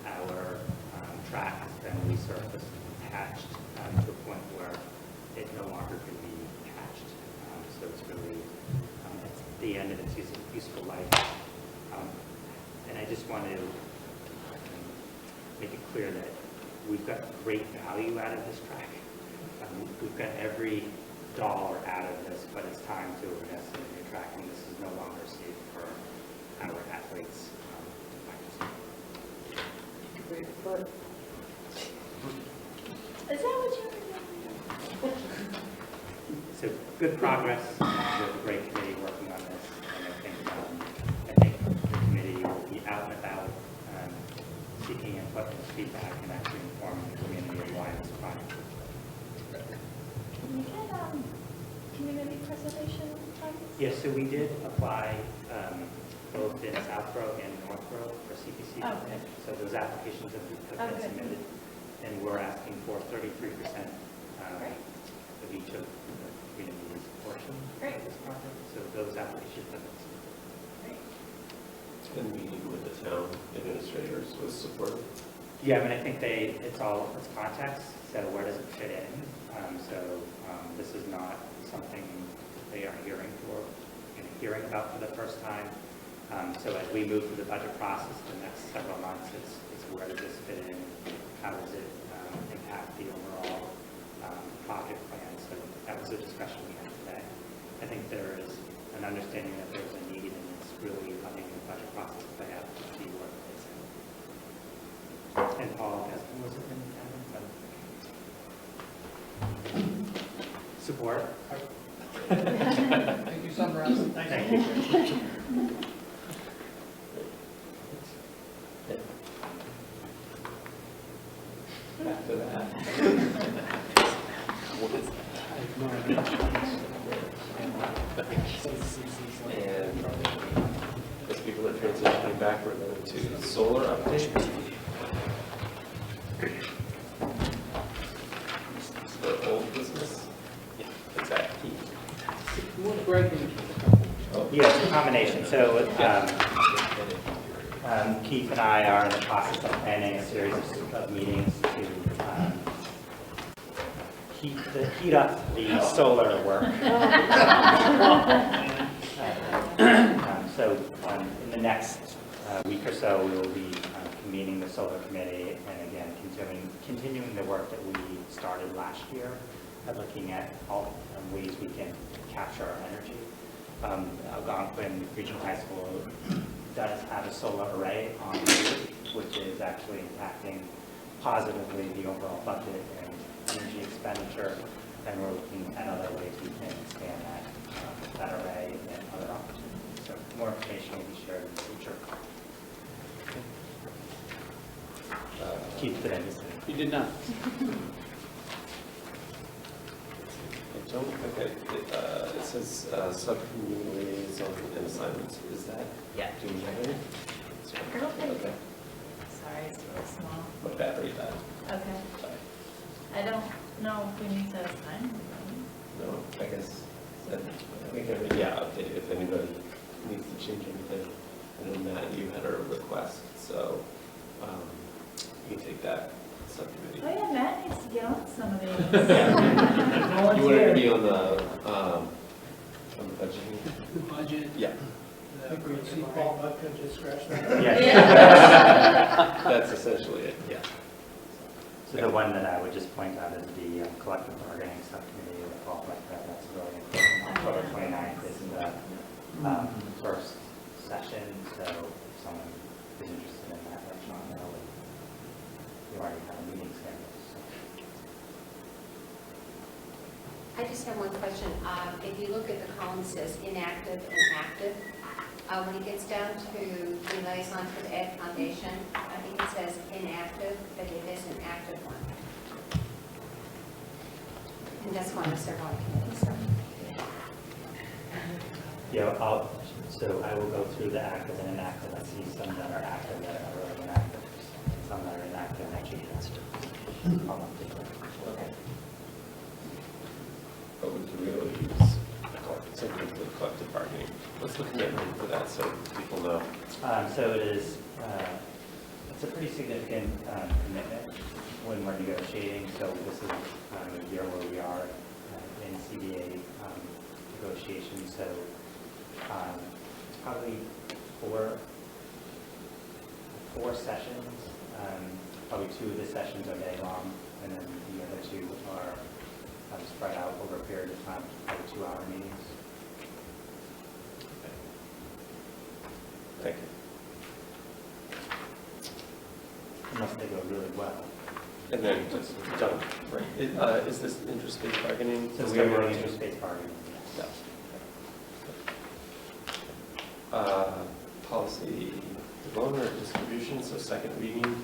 Our track has been resurfaced, patched to a point where it no longer can be patched. So it's really it's the end of its useful life. And I just want to make it clear that we've got great value out of this track. We've got every dollar out of this, but it's time to invest in a new track, and this is no longer safe for our athletes to practice.
Great foot.
Is that what you were doing?
So good progress with a great committee working on this, and I think the committee will be out and about seeking input and feedback and actually informing the community of why this project is right.
Can you get community preservation funds?
Yes, so we did apply both in Southborough and Northborough for CPC.
Oh, okay.
So those applications have been submitted, and we're asking for 33% of each of the community's portion
Great.
of this project. So those applications have been submitted.
And meeting with the town administrators was supportive.
Yeah, I mean, I think it's context, so where does it fit in? This is not something they are hearing about for the first time. So as we move through the budget process the next several months, it's where does this fit in? How does it impact the overall project plan? So that was a discussion we had today. I think there is an understanding that there's a need, and it's really letting the budget process play out to see what it is. And Paul, I guess, was it in attendance? Support?
Thank you, summarized.
Thank you.
After that. What is And as people are transitioning back, we're going to solar update. For old business. Yeah, exactly.
What Greg did.
Yeah, it's a combination. So Keith and I are in the process of planning a series of meetings to heat up the solar work. In the next week or so, we will be convening the solar committee and again continuing the work that we started last year, looking at all ways we can capture our energy. Algonquin Regional High School does have a solar array on the roof, which is actually impacting positively the overall budget and energy expenditure, and we're looking at other ways we can expand that array and other opportunities. So more information will be shared in the future. Keith, did I miss it?
You did not.
I don't think it says subcommunity liaison and assignments. Is that?
Yeah.
Do we have any?
I don't think-
Okay.
Sorry, it's really small.
My battery died.
Okay.
Sorry.
I don't know if we need to assign them.
No, I guess, I think update if anybody needs to change anything. I know Matt, you had a request, so you can take that subcommittee.
Oh yeah, Matt needs to get on some of these.
You wanted to be on the budgeting?
Budget.
Yeah.
I think we see Paul Budka just scratch that.
Yeah.
That's essentially it, yeah.
So the one that I would just point out is the collective bargaining subcommittee of the fall, that's really important. October 29th is the first session, so if someone is interested in that, let Sean know. We already have a meeting scheduled. So.
I just have one question. If you look at the column that says inactive and active, when it gets down to the liaison for the Ed Foundation, I think it says inactive, but it is an active one. And that's one of several committees. So.
Yeah, so I will go through the active and inactive. I see some that are active that are really inactive, some that are inactive that actually has to.
Okay. But we can really use something for the collective bargaining. What's the commitment for that, so people know?
So it is, it's a pretty significant commitment when we're negotiating. So this is a year where we are in CBA negotiations. So probably four sessions. Probably two of the sessions are day long, and then the other two are spread out over a period of time, probably 2-hour meetings.
Thank you.
Unless they go really well.
And then just done, right? Is this interest-based bargaining?
So we are doing interest-based bargaining, yes.
Policy development or distribution, so second reading.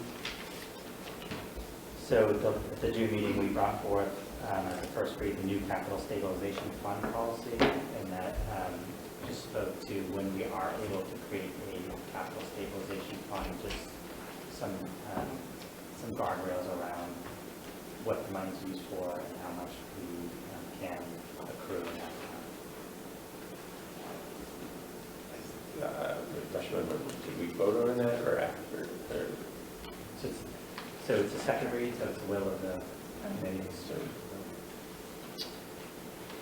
So at the June meeting, we brought forth as the first read the new capital stabilization fund policy, and that just spoke to when we are able to create a capital stabilization fund, just some guardrails around what the money is used for and how much we can accrue in that
Refresh my memory, did we vote on that or after? Or,
time. So it's a second read, so it's the will of the committee.
so,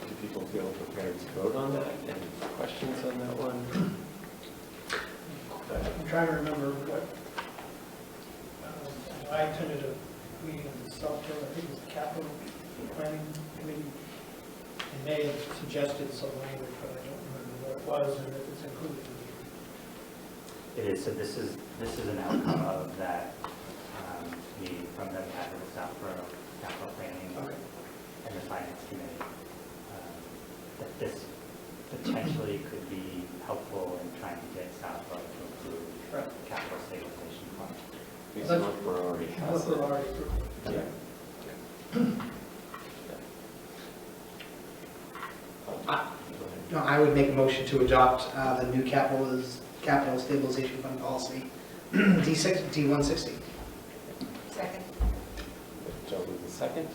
do people feel prepared to vote on that? Any questions on that one?
I'm trying to remember what, I attended a meeting in the Sept, I think it was the capital planning committee, and they had suggested some language, but I don't remember what it was and if it's included.
It is, so this is an outcome of that meeting from the Southborough Capital Planning and the Finance Committee. That this potentially could be helpful in trying to get Southborough to approve capital stabilization fund.
Because Northborough already has it. Yeah.
No, I would make a motion to adopt the new capital stabilization fund policy, D160.
Second.
Joe with the second.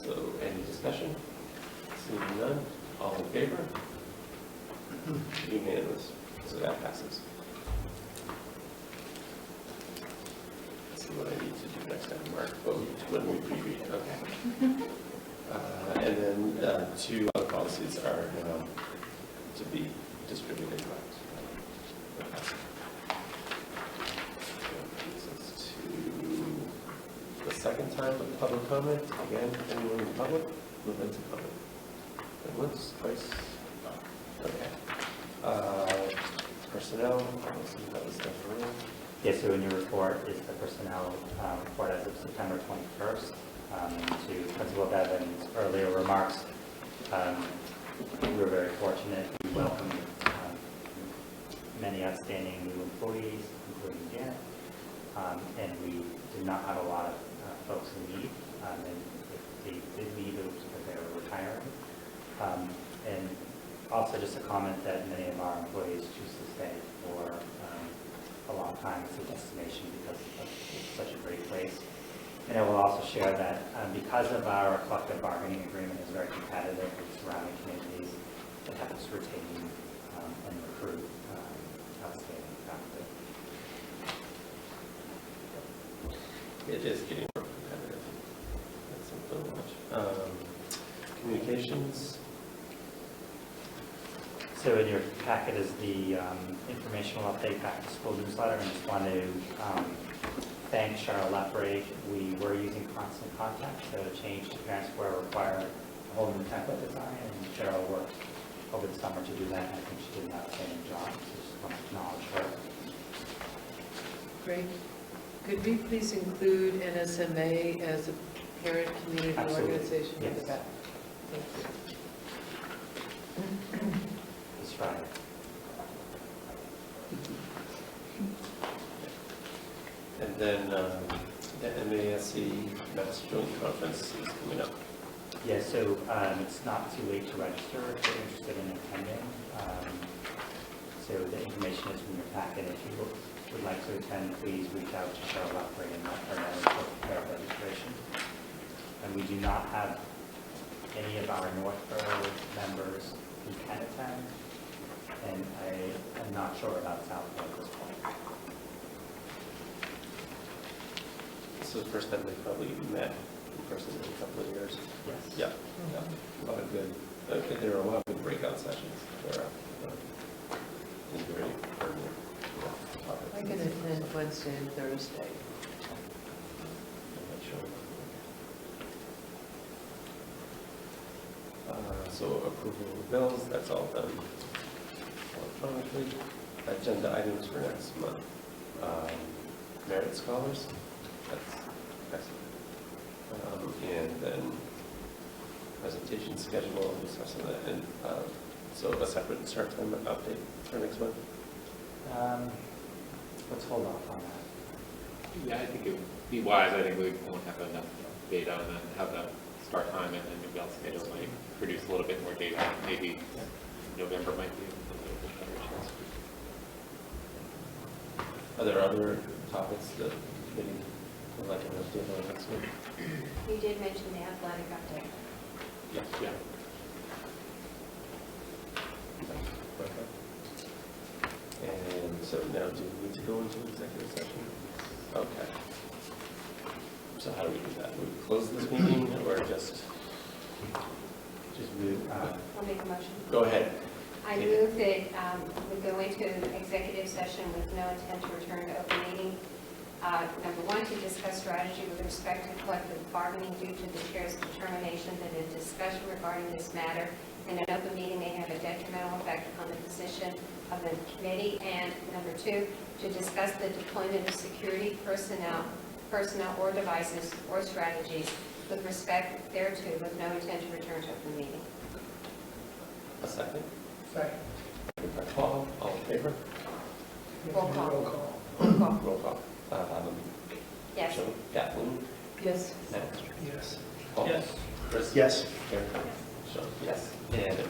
So any discussion? Seeing none, all in favor? Unanimous, so that passes. Let's see what I need to do next time, Mark, vote when we pre-read, okay. And then two other policies are to be distributed. This is to the second time of public comment. Again, anyone in the public move into public. And once, twice. Okay. Personnel policy, that was done for real.
Yes, so in your report is the personnel report as of September 21st. To Principal Bevan's earlier remarks, we were very fortunate. We welcomed many outstanding new employees, including Janet, and we did not have a lot of folks in need. And if they did leave, it was because they were retiring. And also just a comment that many of our employees choose to stay for a long time. It's a destination because it's such a great place. And I will also share that because of our collective bargaining agreement is very competitive with surrounding communities, it helps retain and recruit outstanding faculty.
It is getting more competitive. That's something to watch. Communications.
So in your packet is the informational update back to school newsletter, and just want to thank Cheryl Lepre. We were using Constant Contact, so a change to Parent Square required a whole new template design, and Cheryl worked over the summer to do that, and I think she did an outstanding job, so just want to acknowledge her.
Great. Could we please include NSMA as a parent community
Absolutely.
organization in the
Yes.
back? Thank you.
This Friday.
And then the MASC Mass Joint Conference is coming up.
Yeah, so it's not too late to register if you're interested in attending. So the information is in your packet. If you would like to attend, please reach out to Cheryl Lepre and let her know to prepare registration. And we do not have any of our Northborough members who can attend, and I am not sure about Southborough at this point.
This is the first time they've probably met in person in a couple of years.
Yes.
Yeah, yeah. A lot of good, there are a lot of good breakout sessions. There are very pertinent topics.
I can attend Wednesday and Thursday.
I'm not sure. So approval of bills, that's all done electronically. Agenda items for next month. Merit scholars, that's excellent. And then presentation schedule, we'll discuss that. And so a separate start time update for next month.
Let's hold off on that.
Yeah, I think it would be wise. I think we won't have enough data and then have the start time, and then maybe I'll schedule might produce a little bit more data. Maybe November might be a little bit better chance.
Are there other topics that committee would like an update on next week?
You did mention the athletic update.
Yeah.
Yeah.
And so now, do we need to go into executive session? Okay. So how do we do that? We close this meeting or just move?
I'll make a motion.
Go ahead.
I move that we go into executive session with no intent to return to open meeting. Number one, to discuss strategy with respect to collective bargaining due to the chair's determination that a discussion regarding this matter in an open meeting may have a detrimental effect on the position of the committee. And number two, to discuss the deployment of security personnel or devices or strategies with respect thereto with no intent to return to open meeting.
A second.
Second.
Moved by Paul, all in favor?
Roll call.
Roll call.
Roll call.
Roll call.
Yes.
Joe, Kathleen,
Yes.
Matt,
Yes.
Paul.
Yes.
Chris.
Yes.
Karen. Sean, yes. And it